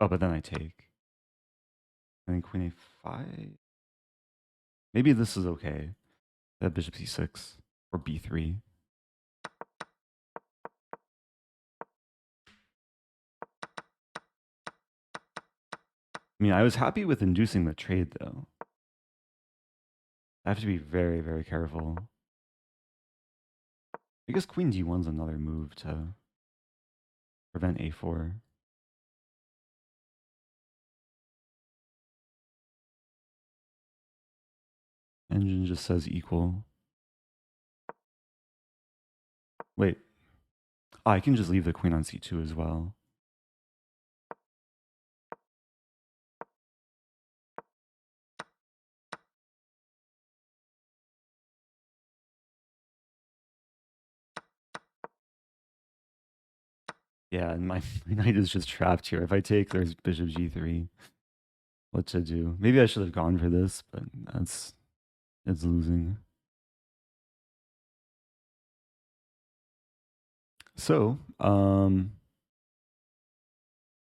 Oh, but then I take. And then queen a5. Maybe this is okay. That bishop c6 or b3. I mean, I was happy with inducing the trade, though. I have to be very, very careful. I guess queen d1's another move to prevent a4. Engine just says equal. Wait. Oh, I can just leave the queen on c2 as well. Yeah, and my knight is just trapped here. If I take, there's bishop g3. What to do? Maybe I should have gone for this, but it's losing. So,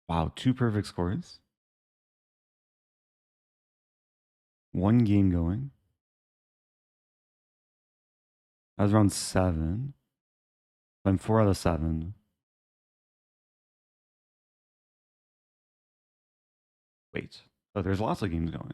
wow, 2 perfect scores. 1 game going. I was around 7. I'm 4 out of 7. Wait. Oh, there's lots of games going.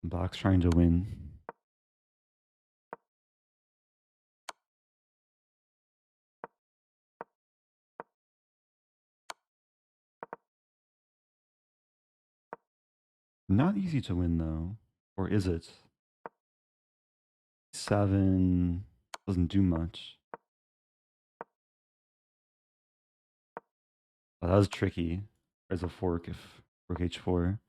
Black's trying to win. Not easy to win though. Or is it? 7 doesn't do much. Oh, that was tricky. There's a fork if rook h4.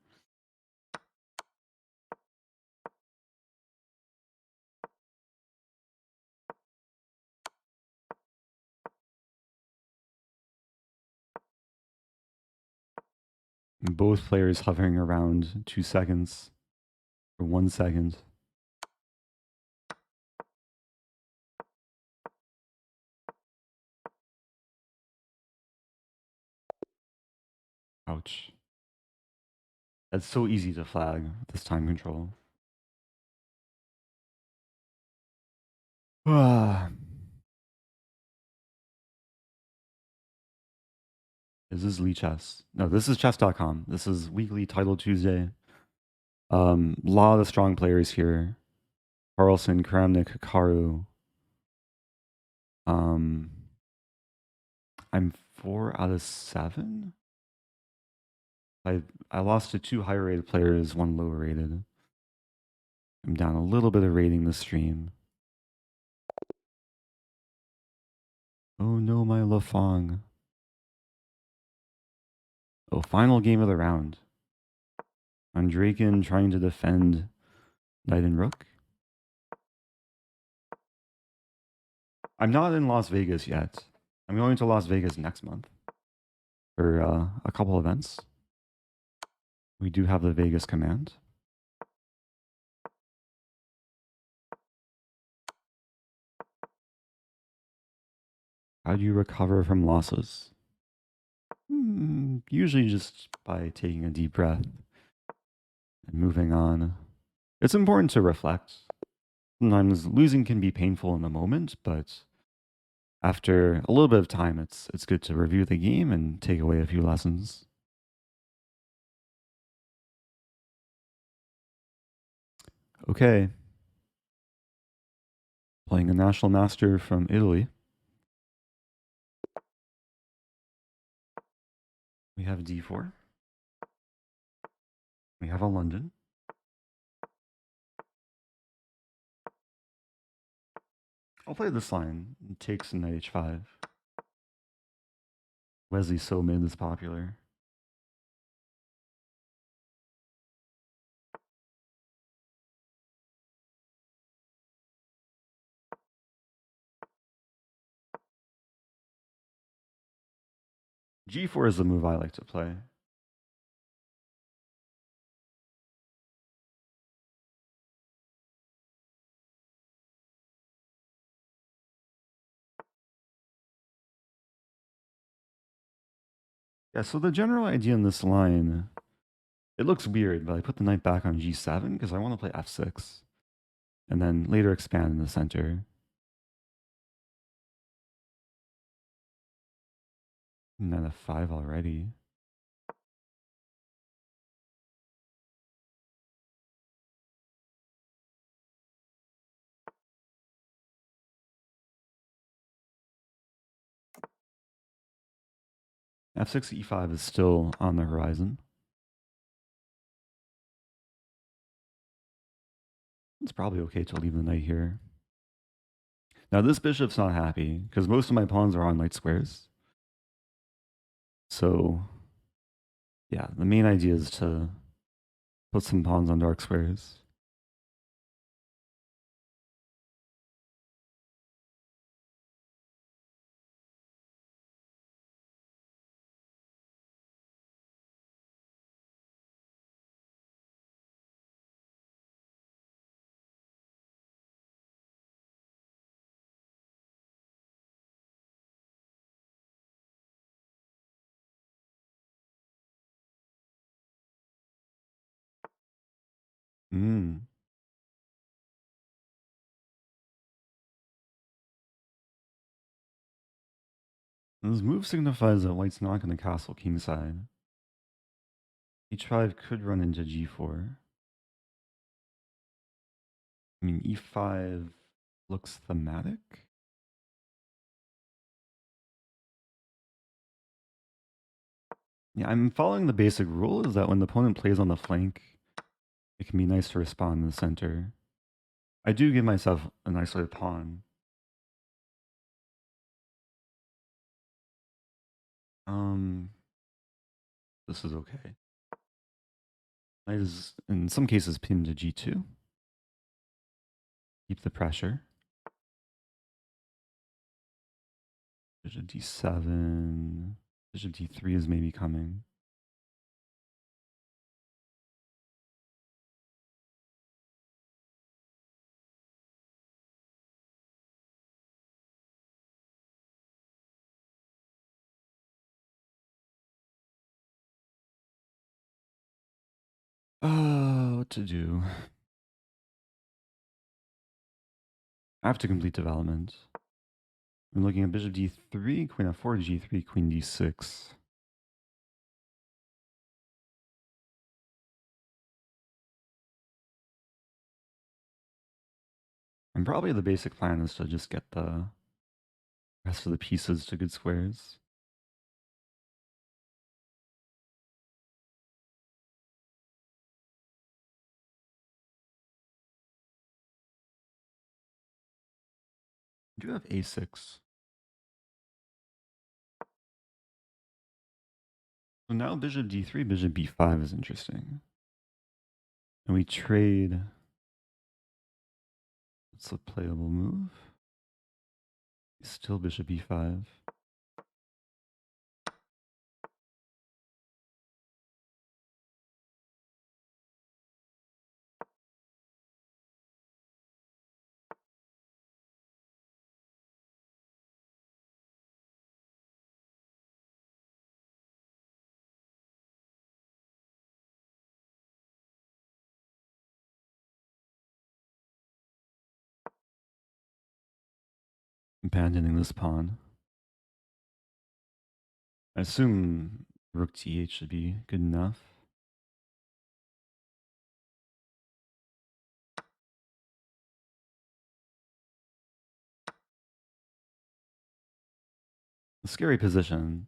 And both players hovering around 2 seconds or 1 second. Ouch. That's so easy to flag with this time control. Is this Lee Chess? No, this is chess.com. This is weekly title Tuesday. Lot of strong players here. Carlson, Kramnik, Hikaru. I'm 4 out of 7. I lost to 2 higher rated players, 1 lower rated. I'm down a little bit of rating this stream. Oh no, my Lafong. Oh, final game of the round. Andrakin trying to defend knight and rook. I'm not in Las Vegas yet. I'm going to Las Vegas next month for a couple events. We do have the Vegas command. How do you recover from losses? Usually just by taking a deep breath and moving on. It's important to reflect. Sometimes losing can be painful in the moment, but after a little bit of time, it's good to review the game and take away a few lessons. Okay. Playing a national master from Italy. We have d4. We have a London. I'll play this line. It takes knight h5. Wesley so mid is popular. g4 is the move I like to play. Yeah, so the general idea in this line, it looks weird, but I put the knight back on g7 because I want to play f6 and then later expand in the center. Knight f5 already. f6 e5 is still on the horizon. It's probably okay to leave the knight here. Now this bishop's not happy because most of my pawns are on light squares. So yeah, the main idea is to put some pawns on dark squares. Mm. This move signifies that white's not going to castle kingside. H5 could run into G4. I mean, E5 looks thematic. Yeah, I'm following the basic rule is that when the opponent plays on the flank, it can be nice to respond in the center. I do give myself an isolated pawn. This is okay. Knight is, in some cases, pinned to G2. Keep the pressure. Bishop D7. Bishop D3 is maybe coming. What to do? I have to complete development. I'm looking at bishop D3, queen F4, G3, queen D6. And probably the basic plan is to just get the rest of the pieces to good squares. I do have A6. So now bishop D3, bishop B5 is interesting. And we trade. It's a playable move. Still bishop E5. Abandoning this pawn. I assume rook t8 should be good enough. A scary position.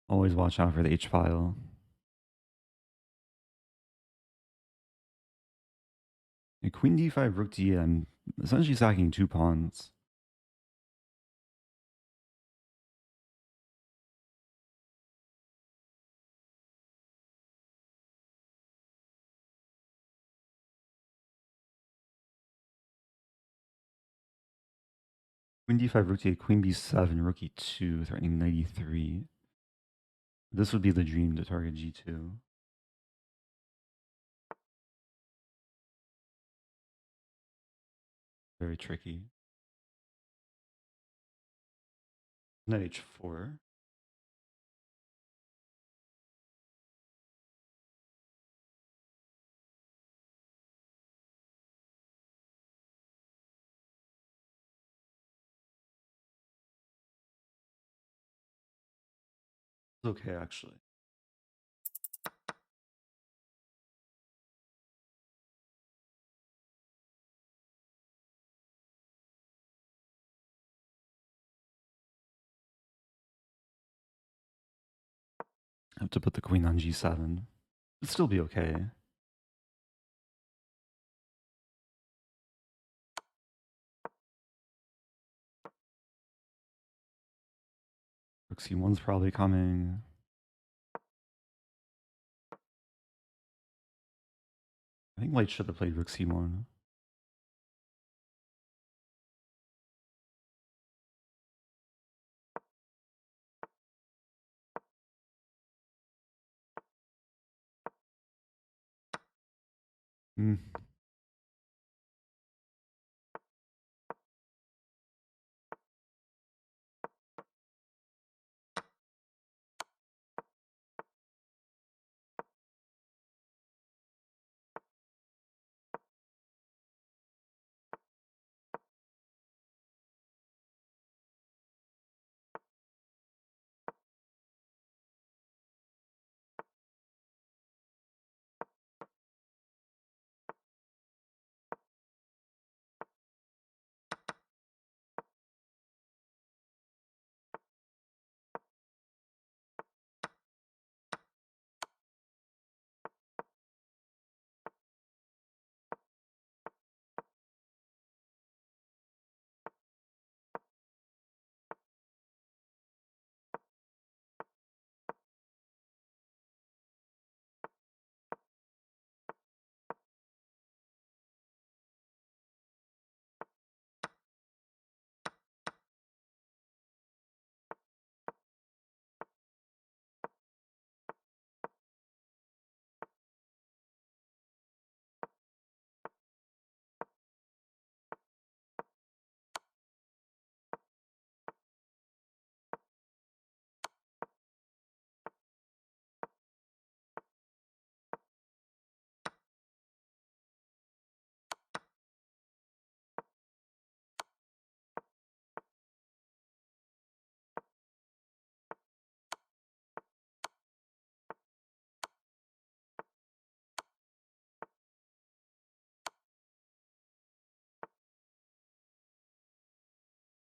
Always watch out for the H file. And queen d5, rook d8, I'm essentially sacking two pawns. Queen d5, rook d8, queen b7, rook e2, threatening knight e3. This would be the dream to target g2. Very tricky. Knight h4. It's okay, actually. I have to put the queen on g7. It'd still be okay. Rook c1's probably coming. I think white should have played rook c1. Hmm.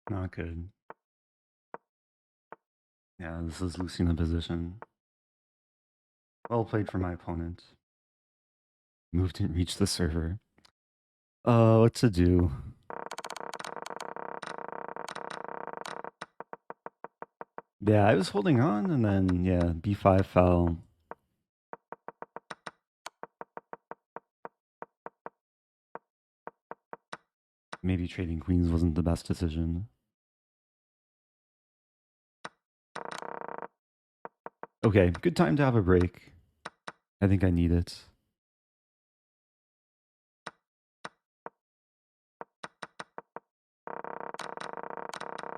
Not good. Yeah, this is losing the position. Well played for my opponent. Move didn't reach the server. What to do? Yeah, I was holding on, and then, yeah, b5 fell. Maybe trading queens wasn't the best decision. Okay, good time to have a break. I think I need it.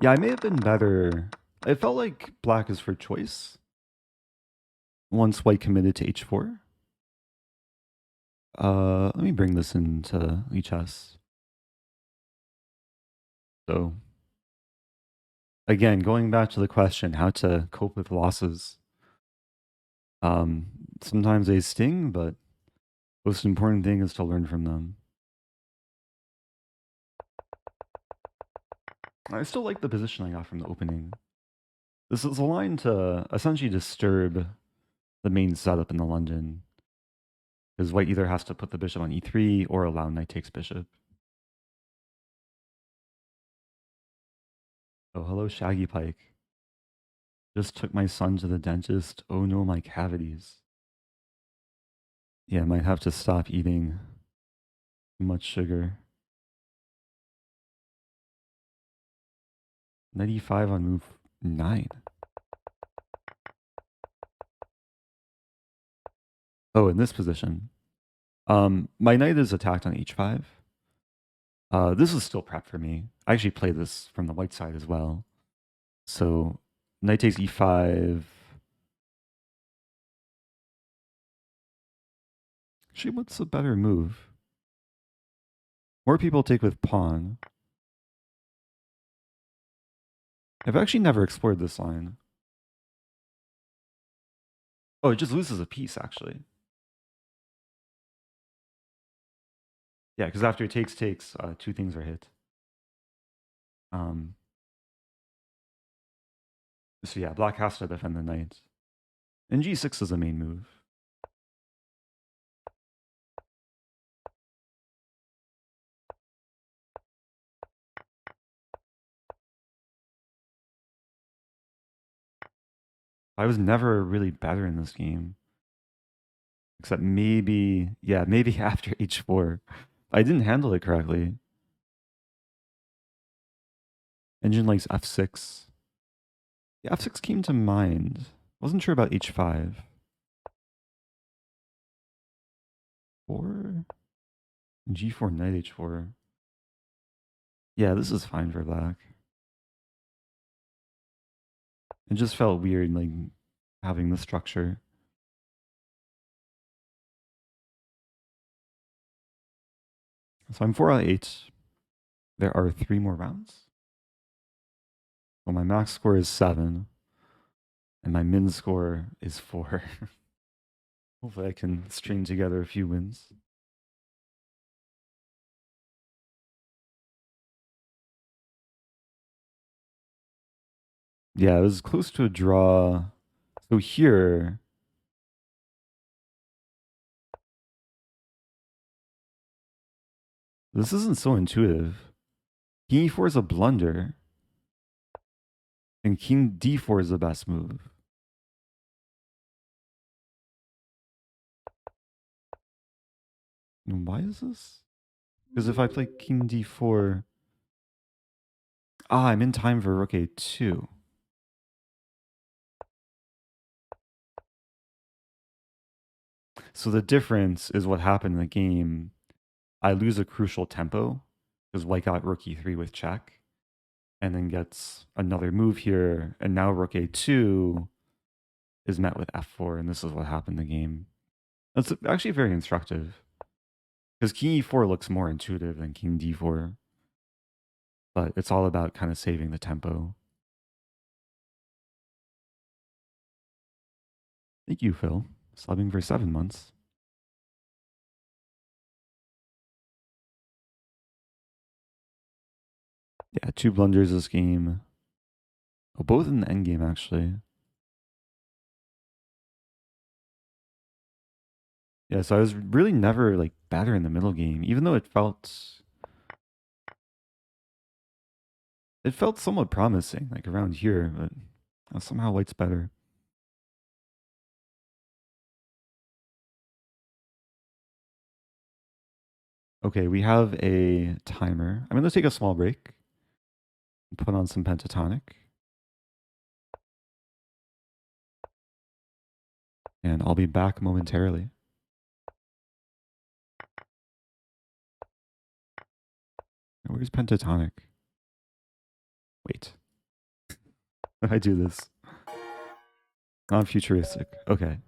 Yeah, I may have been better. It felt like black is for choice. Once white committed to h4. Let me bring this into HS. So, again, going back to the question, how to cope with losses. Um, Sometimes they sting, but most important thing is to learn from them. I still like the position I got from the opening. This is a line to essentially disturb the main setup in the London. Because white either has to put the bishop on e3 or allow knight takes bishop. Oh, hello, Shaggy Pike. Just took my son to the dentist. Oh no, my cavities. Yeah, might have to stop eating too much sugar. 95 on move 9. Oh, in this position. My knight is attacked on h5. This is still prep for me. I actually play this from the white side as well. So knight takes e5. Actually, what's a better move? More people take with pawn. I've actually never explored this line. Oh, it just loses a piece, actually. Yeah, because after it takes, two things are hit. So yeah, black has to defend the knight. And g6 is the main move. I was never really better in this game. Except maybe, yeah, maybe after h4. I didn't handle it correctly. Engine likes f6. Yeah, f6 came to mind. Wasn't sure about h5. 4? g4, knight h4. Yeah, this is fine for black. It just felt weird, like, having the structure. So I'm 4 out of 8. There are 3 more rounds. Well, my max score is 7. And my min score is 4. Hopefully I can string together a few wins. Yeah, it was close to a draw. So here, this isn't so intuitive. King e4 is a blunder. And king d4 is the best move. And why is this? Because if I play king d4... I'm in time for rook a2. So the difference is what happened in the game. I lose a crucial tempo because white got rook e3 with check and then gets another move here. And now rook a2 is met with f4, and this is what happened in the game. That's actually very instructive because king e4 looks more intuitive than king d4, but it's all about kind of saving the tempo. Thank you, Phil. Subbing for 7 months. Yeah, two blunders this game. Oh, both in the end game actually. Yeah, so I was really never like better in the middle game, even though it felt somewhat promising, like around here, but somehow white's better. Okay, we have a timer. I'm gonna take a small break and put on some pentatonic, and I'll be back momentarily. Where's pentatonic? Wait, how do I do this? Non-futuristic. Okay,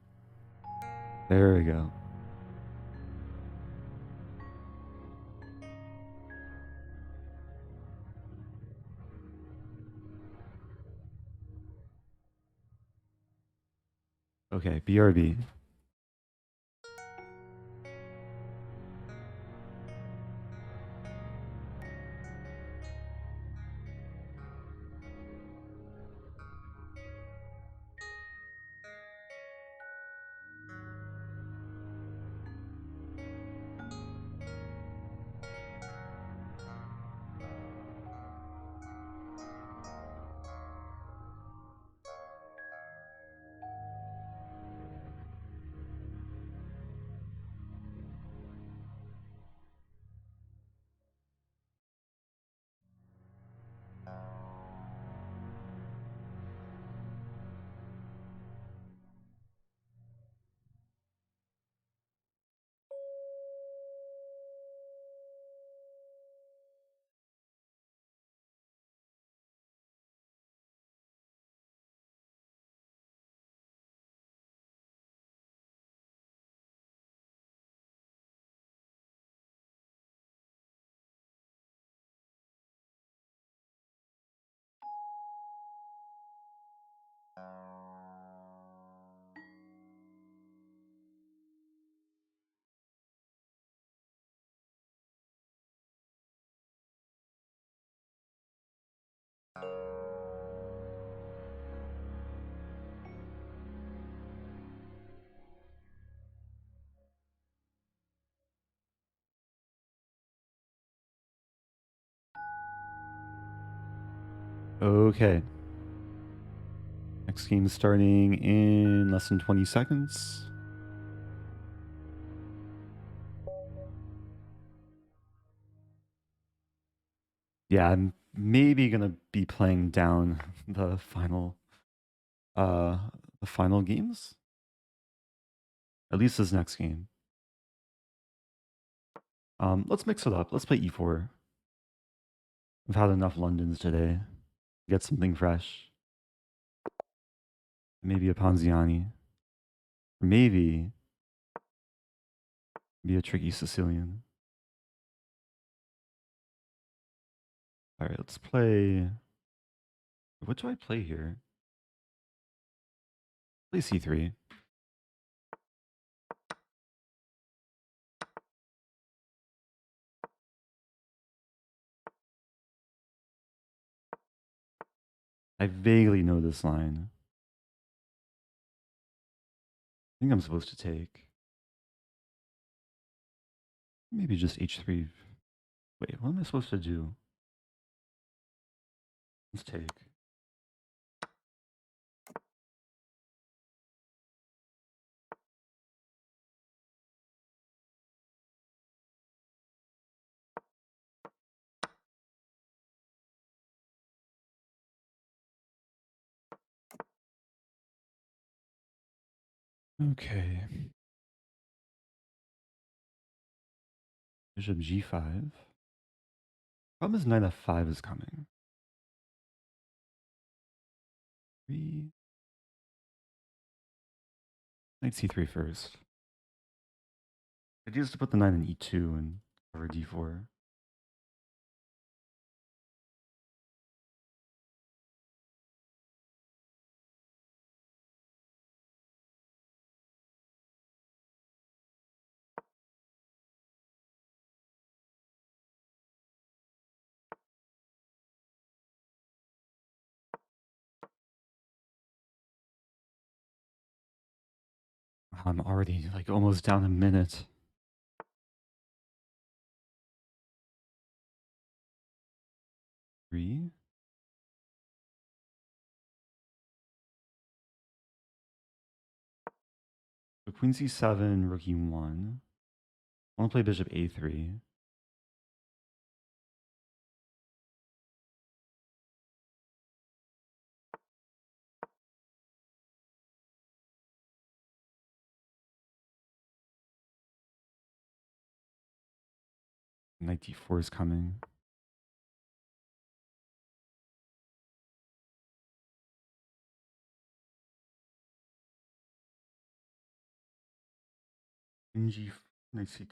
there we go. Okay, BRB. Okay. Next game starting in less than 20 seconds. Yeah, I'm maybe gonna be playing down uh the final games. At least this next game. Let's mix it up. Let's play E4. I've had enough Londons today. Get something fresh. Maybe a Ponziani. Maybe be a tricky Sicilian. All right, let's play. What do I play here? Play C3. I vaguely know this line. I think I'm supposed to take. Maybe just H3. Wait, what am I supposed to do? Let's take. Okay. Bishop G5. Problem is knight F5 is coming. 3. Knight C3 first. Idea is to put the knight in E2 and cover D4. I'm already like almost down a minute. Three. So queen c7, rook e1. I want to play bishop a3. Knight d4 is coming. Queen g, knight c2.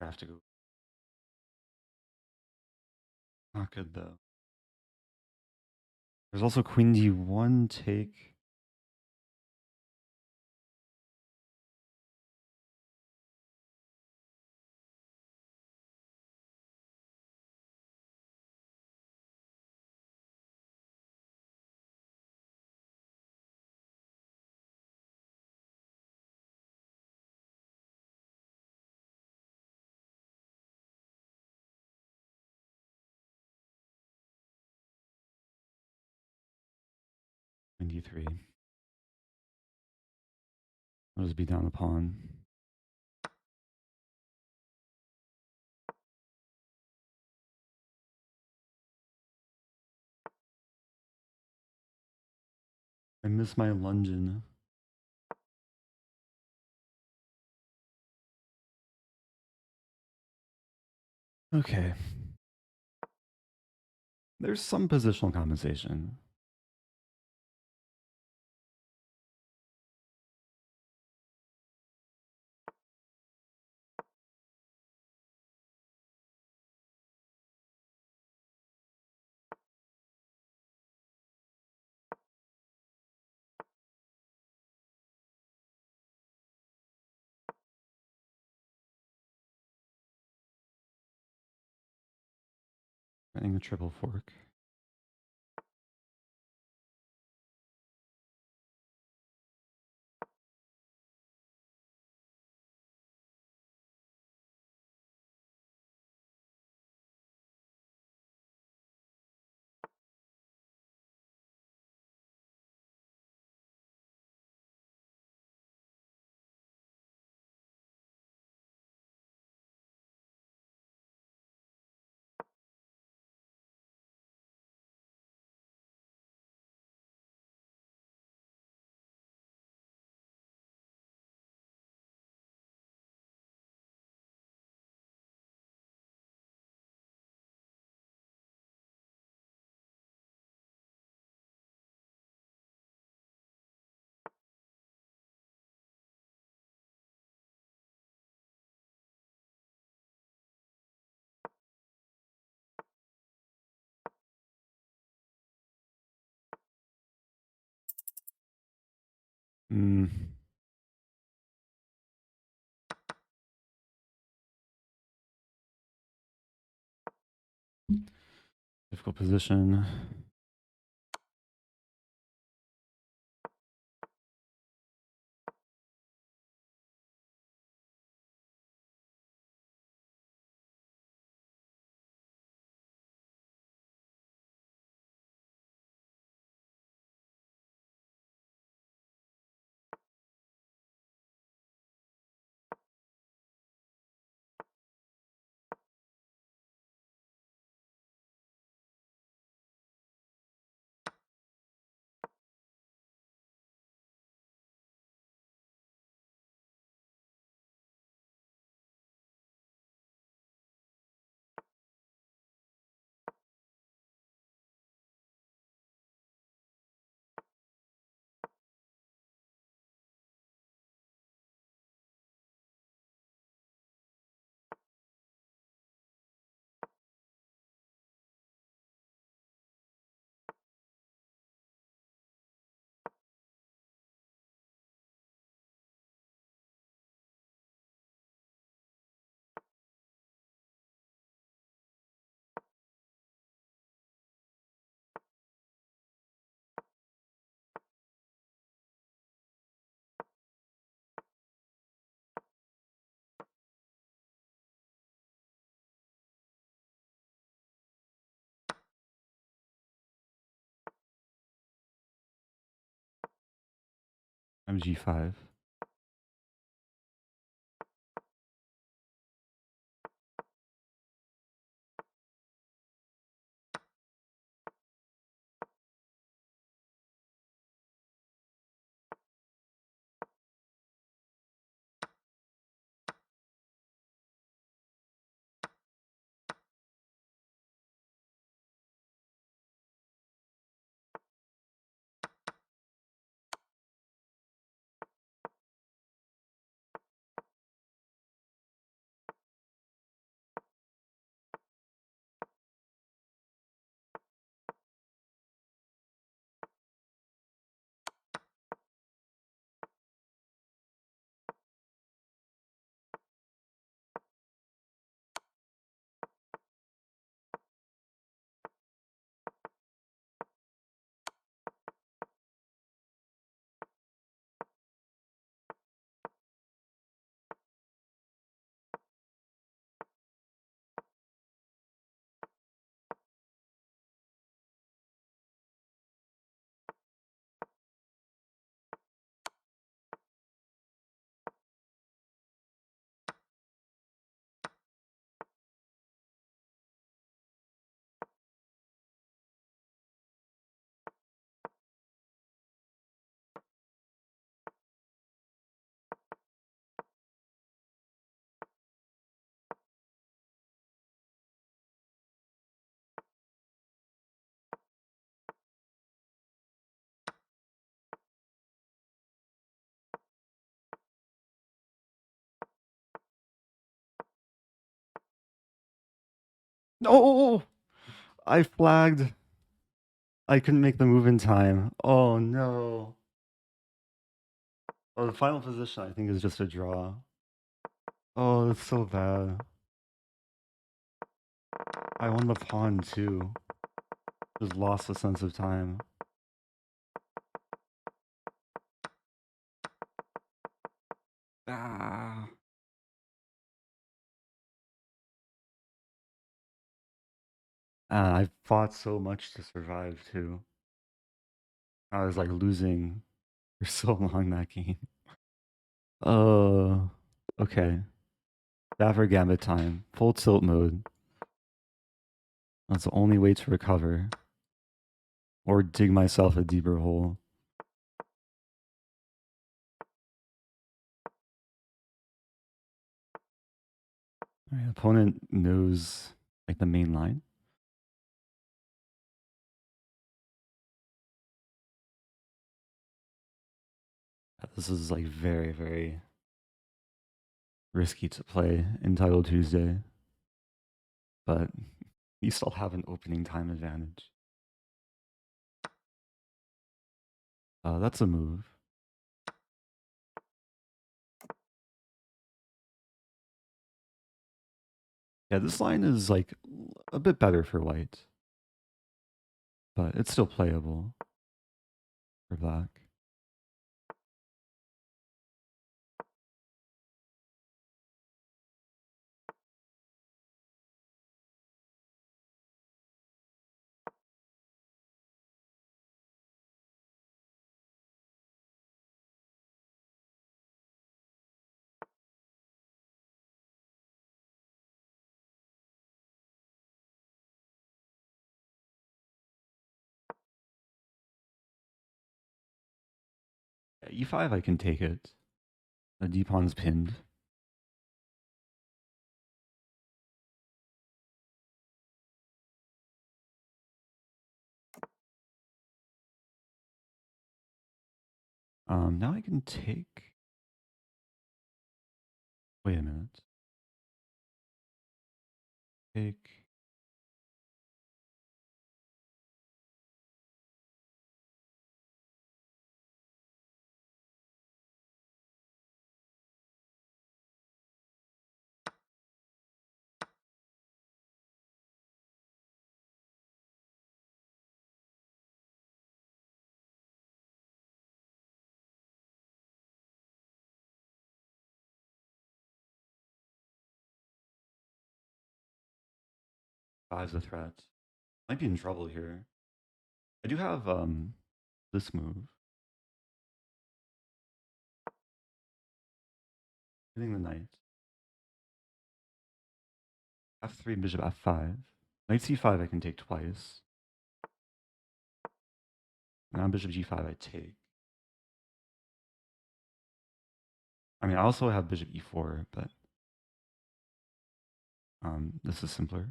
I have to go. Not good though. There's also queen d1 take. Queen d3. I'll just be down the pawn. I miss my London. Okay. There's some positional compensation. Running the triple fork. Mm. Difficult position. I'm G5. No! I flagged. I couldn't make the move in time. Oh no. Oh, the final position I think is just a draw. Oh, that's so bad. I won the pawn too. Just lost the sense of time. Ah. I fought so much to survive too. I was like losing for so long that game. Uh, okay. Stafford Gambit time. Full tilt mode. That's the only way to recover. Or dig myself a deeper hole. Alright, opponent knows like the main line. This is like very, very risky to play in Title Tuesday. But you still have an opening time advantage. That's a move. Yeah, this line is like a bit better for white, but it's still playable for black. Yeah, E5, I can take it. The D pawn's pinned. Now I can take. Wait a minute. Take. Five's a threat. Might be in trouble here. I do have this move. Hitting the knight. F3, bishop F5. Knight C5 I can take twice. Now bishop G5 I take. I mean, I also have bishop E4, but this is simpler.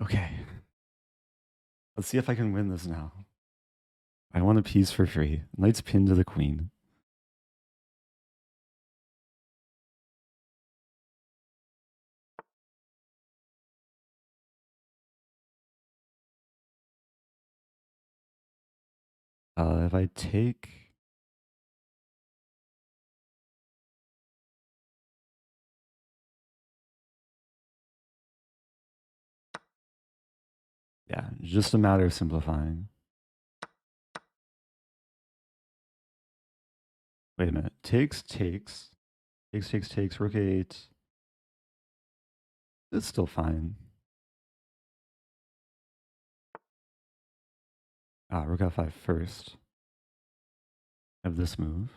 Okay. Let's see if I can win this now. I want a piece for free. Knight's pinned to the queen. If I take... Yeah, just a matter of simplifying. Wait a minute. Takes. Takes, rook 8. It's still fine. Rook F5 first. I have this move.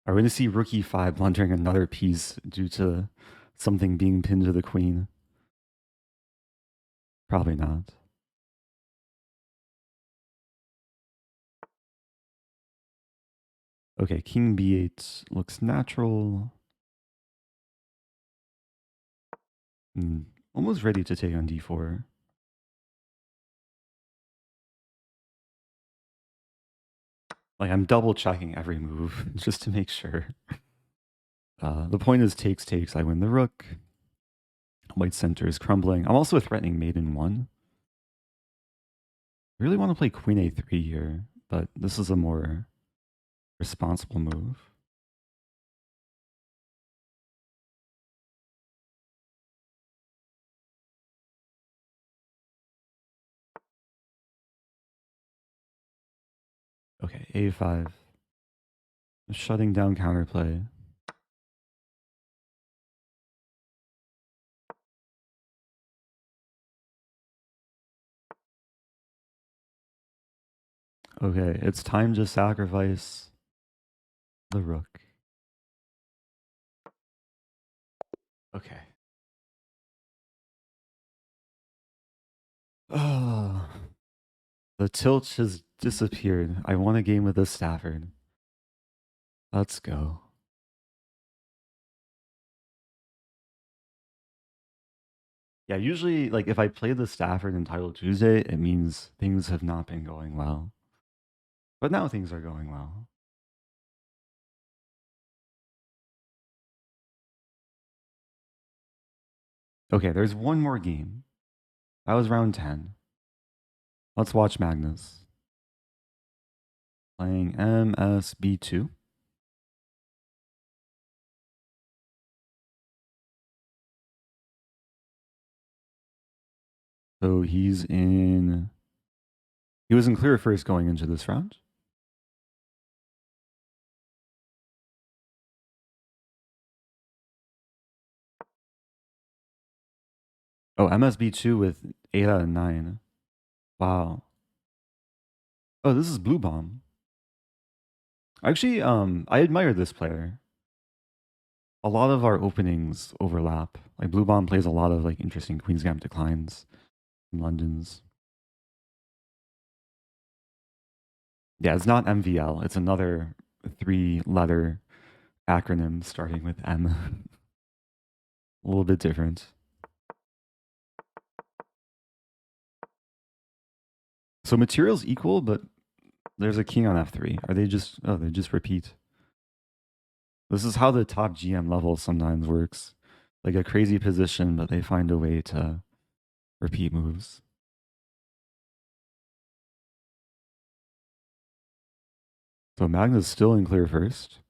Are we going to see rook E5 blundering another piece due to something being pinned to the queen? Probably not. Okay, king B8 looks natural. Almost ready to take on D4. Like, I'm double checking every move just to make sure. The point is takes. I win the rook. White center is crumbling. I'm also threatening mate in 1. I really want to play queen A3 here, but this is a more responsible move. Okay, A5. Shutting down counterplay. Okay, it's time to sacrifice the rook. Okay. Oh, the tilt has disappeared. I won a game with a Stafford. Let's go. Yeah, usually, like, if I play the Stafford in Title Tuesday, it means things have not been going well. But now things are going well. Okay, there's one more game. That was round 10. Let's watch Magnus. Playing MSB2. So he was in clear first going into this round. Oh, MSB2 with 8 out of 9. Wow. Oh, this is Blue Bomb. Actually, I admire this player. A lot of our openings overlap. Like, Blue Bomb plays a lot of, like, interesting Queen's Gambit declines in London's. Yeah, it's not MVL. It's another 3-letter acronym starting with M. A little bit different. So material's equal, but there's a king on F3. Are they just... Oh, they just repeat. This is how the top GM level sometimes works. Like a crazy position, but they find a way to repeat moves. So Magna's still in clear first.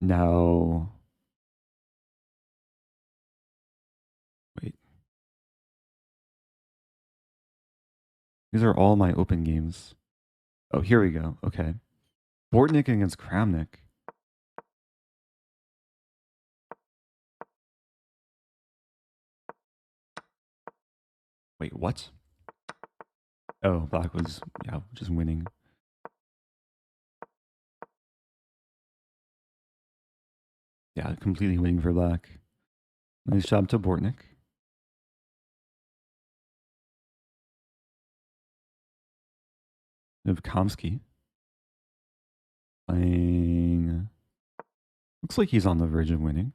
Now... Wait. These are all my open games. Oh, here we go. Okay. Bortnick against Kramnik. Wait, what? Oh, black was, yeah, just winning. Yeah, completely winning for black. Nice job to Bortnik. We have Kamsky playing. Looks like he's on the verge of winning.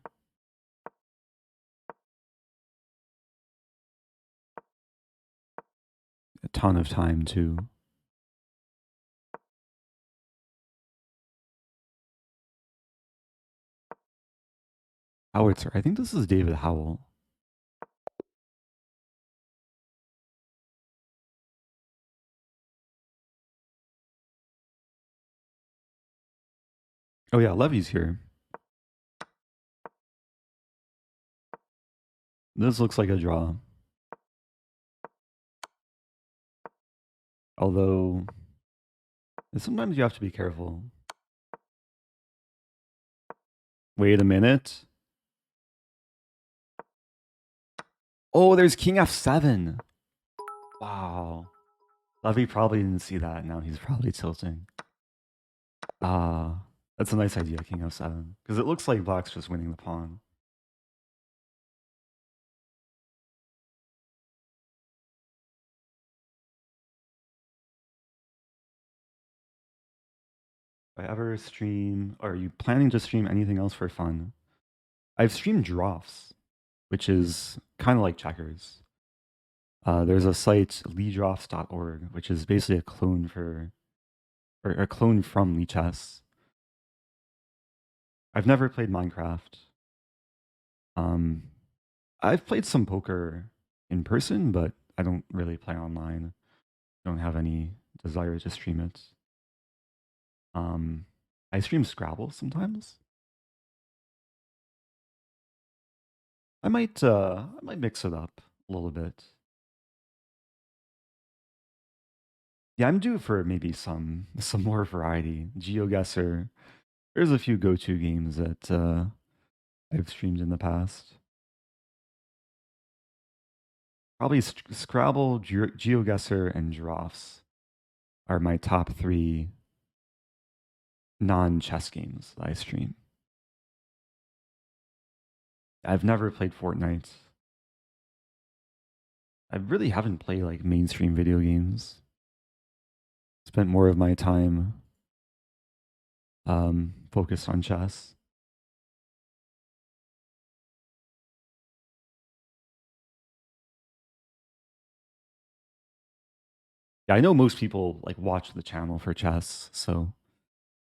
A ton of time, too. Howitzer. I think this is David Howell. Oh, yeah, Levy's here. This looks like a draw. Although, sometimes you have to be careful. Wait a minute. Oh, there's King F7. Wow. Levy probably didn't see that. Now he's probably tilting. Ah, that's a nice idea, King F7. Because it looks like black's just winning the pawn. If I ever stream, or are you planning to stream anything else for fun? I've streamed drafts, which is kind of like checkers. There's a site, leedrafts.org, which is basically a clone for, or a clone from Lichess. I've never played Minecraft. I've played some poker in person, but I don't really play online. Don't have any desire to stream it. I stream Scrabble sometimes. I might mix it up a little bit. Yeah, I'm due for maybe some more variety. GeoGuessr. There's a few go-to games that I've streamed in the past. Probably Scrabble, GeoGuessr, and Drafts are my top 3 non-chess games that I stream. I've never played Fortnite. I really haven't played like mainstream video games. Spent more of my time focused on chess. Yeah, I know most people like watch the channel for chess, so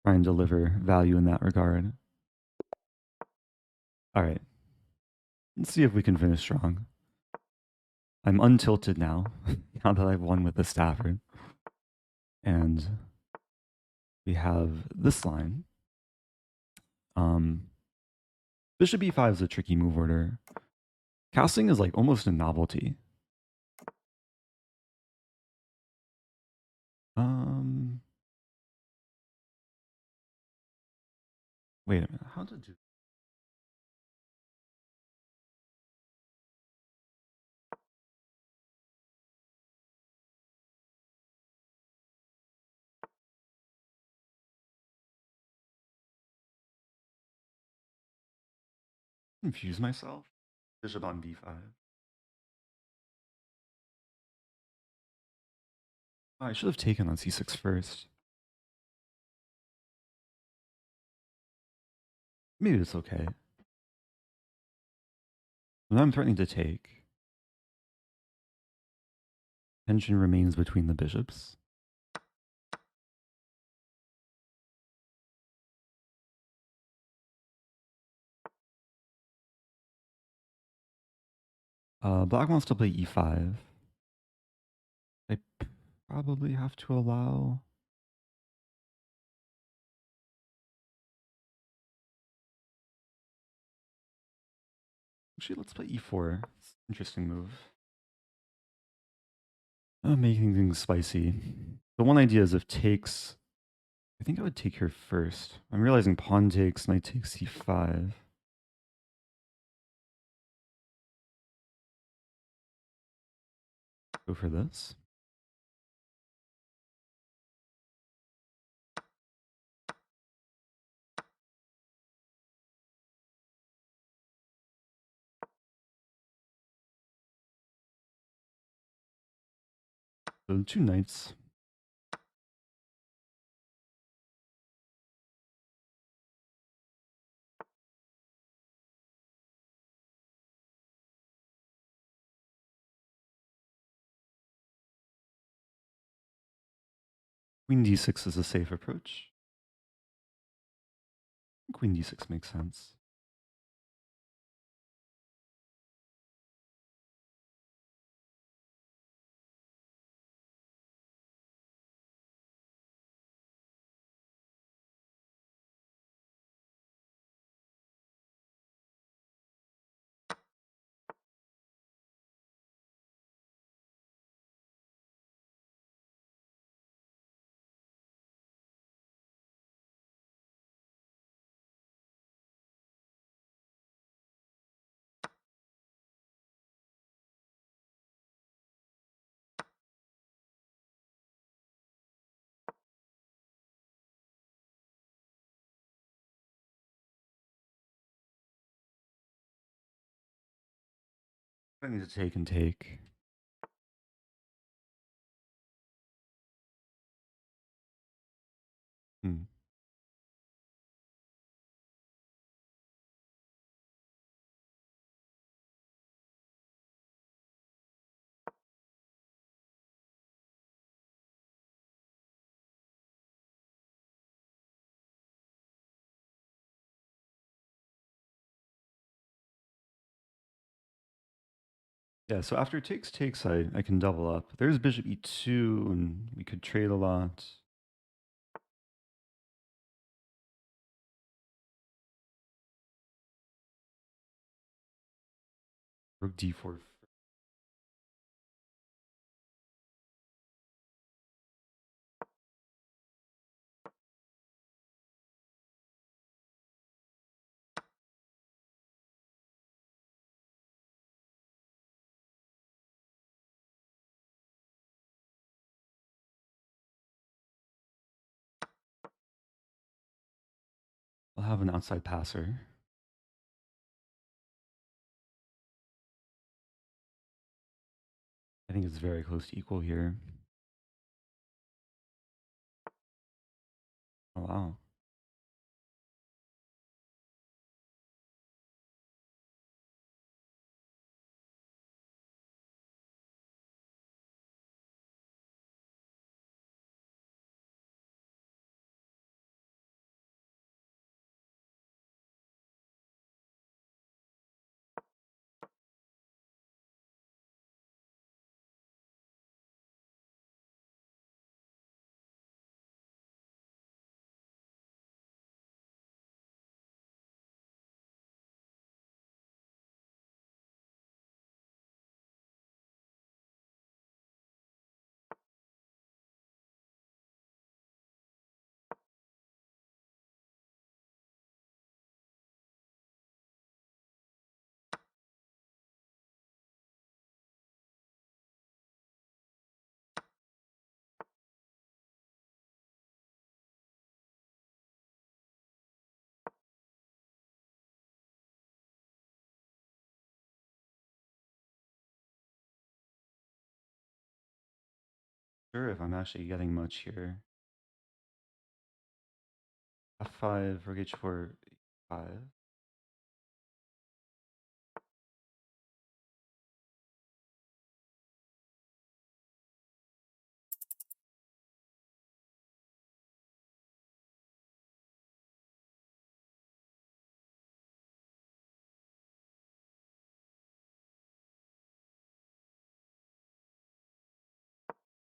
try and deliver value in that regard. All right, let's see if we can finish strong. I'm untilted now, now that I've won with the Stafford. And we have this line. Bishop e5 is a tricky move order. Casting is like almost a novelty. Wait a minute. How to do? Confuse myself. Bishop on b5. Oh, I should have taken on c6 first. Maybe it's okay. Now I'm threatening to take. Tension remains between the bishops. Black wants to play e5. I probably have to allow. Actually, let's play e4. It's an interesting move. Making things spicy. The one idea is if takes. I think I would take here first. I'm realizing pawn takes, knight takes c5. Go for this. So 2 knights. Queen d6 is a safe approach. Queen d6 makes sense. I need to take and take. Hmm. Yeah, so after takes, I can double up. There's bishop e2, and we could trade a lot. Rook d4. I'll have an outside passer. I think it's very close to equal here. Oh, wow. Sure, if I'm actually getting much here. F5, rook h4, 5.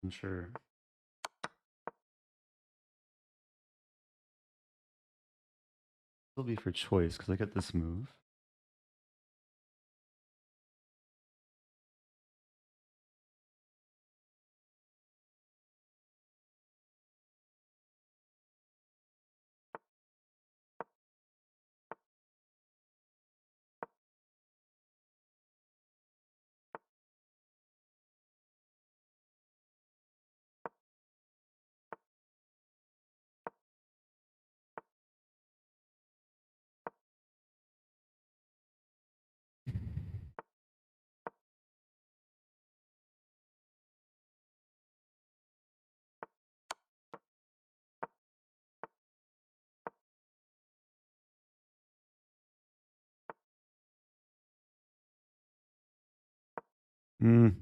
I'm sure. It'll be for choice because I get this move. Mm,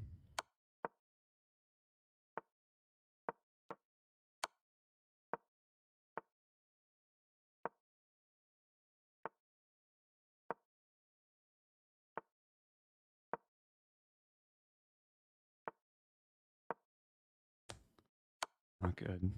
not good.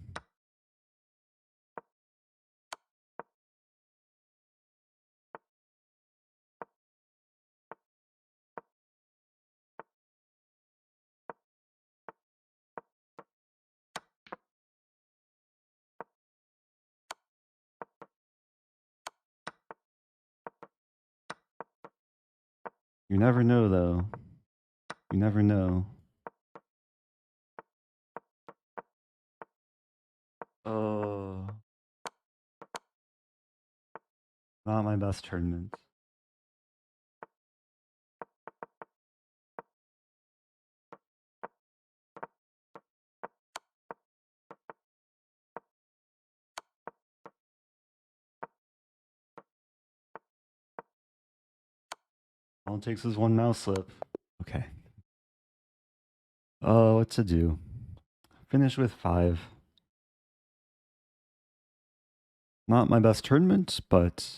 You never know, though. You never know. Oh, not my best tournament. All it takes is one mouse slip. Okay. Oh, what to do? Finish with 5. Not my best tournament, but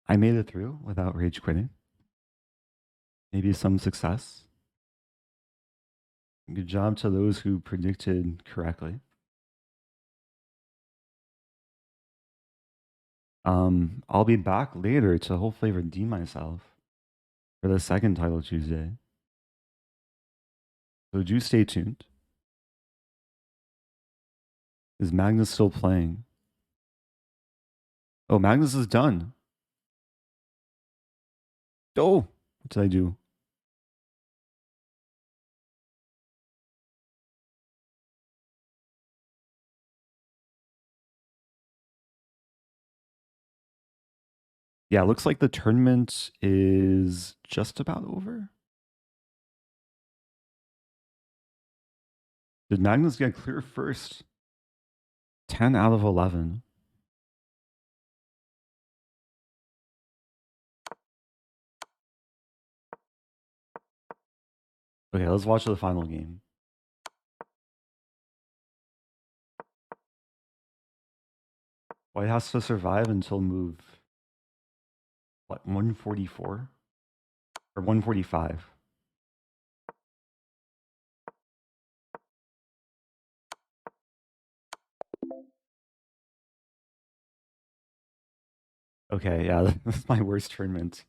I made it through without rage quitting. Maybe some success. Good job to those who predicted correctly. I'll be back later to hopefully redeem myself for the second title Tuesday. So do stay tuned. Is Magnus still playing? Oh, Magnus is done. Oh, what did I do? Yeah, looks like the tournament is just about over. Did Magnus get clear first? 10 out of 11. Okay, let's watch the final game. White has to survive until move, what, 144? Or 145? Okay, yeah, that's my worst tournament.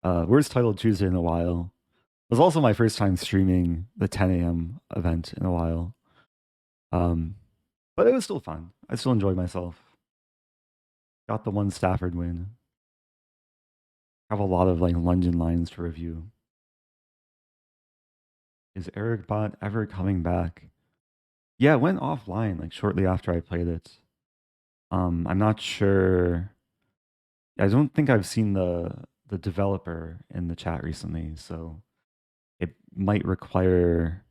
Worst title Tuesday in a while. It was also my first time streaming the 10 a.m. event in a while. But it was still fun. I still enjoyed myself. Got the one Stafford win. Have a lot of like London lines to review. Is Eric Bot ever coming back? Yeah, it went offline like shortly after I played it. I'm not sure. I don't think I've seen the developer in the chat recently, so it might require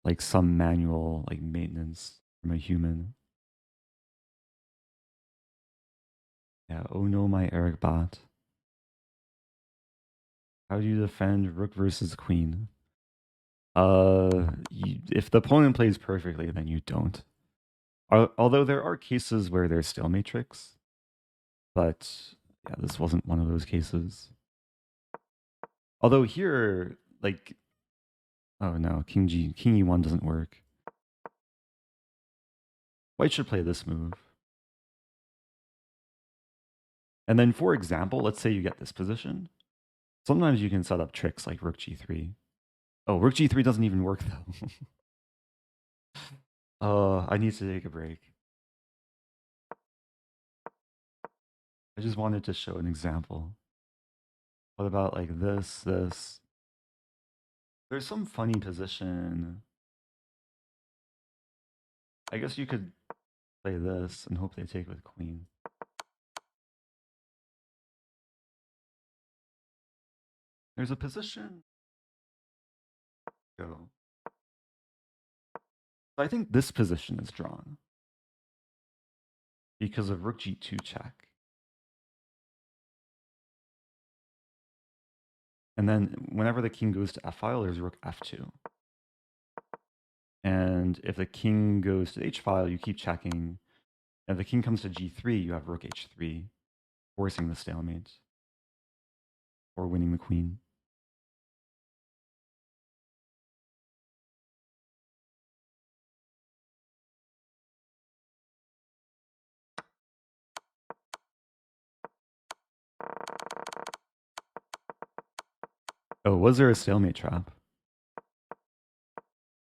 like some manual like maintenance from a human. Yeah, oh no, my Eric Bot. How do you defend Rook versus Queen? If the opponent plays perfectly, then you don't. Although there are cases where there's stalemate tricks, but yeah, this wasn't one of those cases. Although here, like, oh no, King E1 doesn't work. White should play this move. And then, for example, let's say you get this position. Sometimes you can set up tricks like Rook G3. Oh, Rook G3 doesn't even work though. I need to take a break. I just wanted to show an example. What about like this? There's some funny position. I guess you could play this and hope they take with queen. There's a position. Go. I think this position is drawn because of Rook G2 check. And then whenever the king goes to f-file, there's rook f2. And if the king goes to h-file, you keep checking. If the king comes to g3, you have rook h3, forcing the stalemate or winning the queen. Oh, was there a stalemate trap?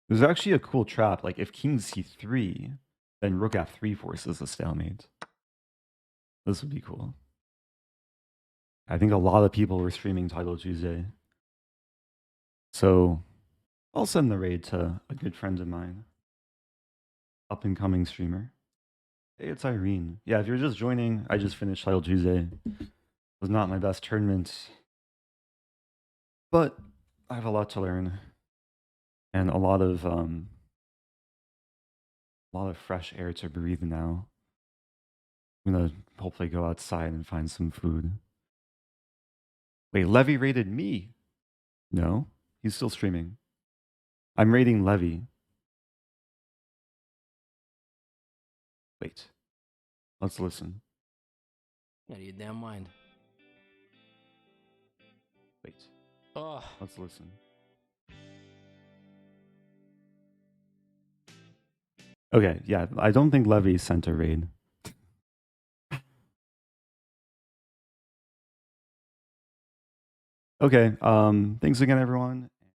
There's actually a cool trap. Like if king c3, then rook f3 forces a stalemate. This would be cool. I think a lot of people were streaming Title Tuesday. So I'll send the raid to a good friend of mine, up and coming streamer. Hey, it's Irene. Yeah, if you're just joining, I just finished Title Tuesday. It was not my best tournament, but I have a lot to learn and a lot of fresh air to breathe now. I'm gonna hopefully go outside and find some food. Wait, Levy raided me. No, he's still streaming. I'm raiding Levy. Wait, let's listen. Out of your damn mind. Wait, Oh. let's listen. Okay, yeah, I don't think Levy sent a raid. Okay, thanks again, everyone.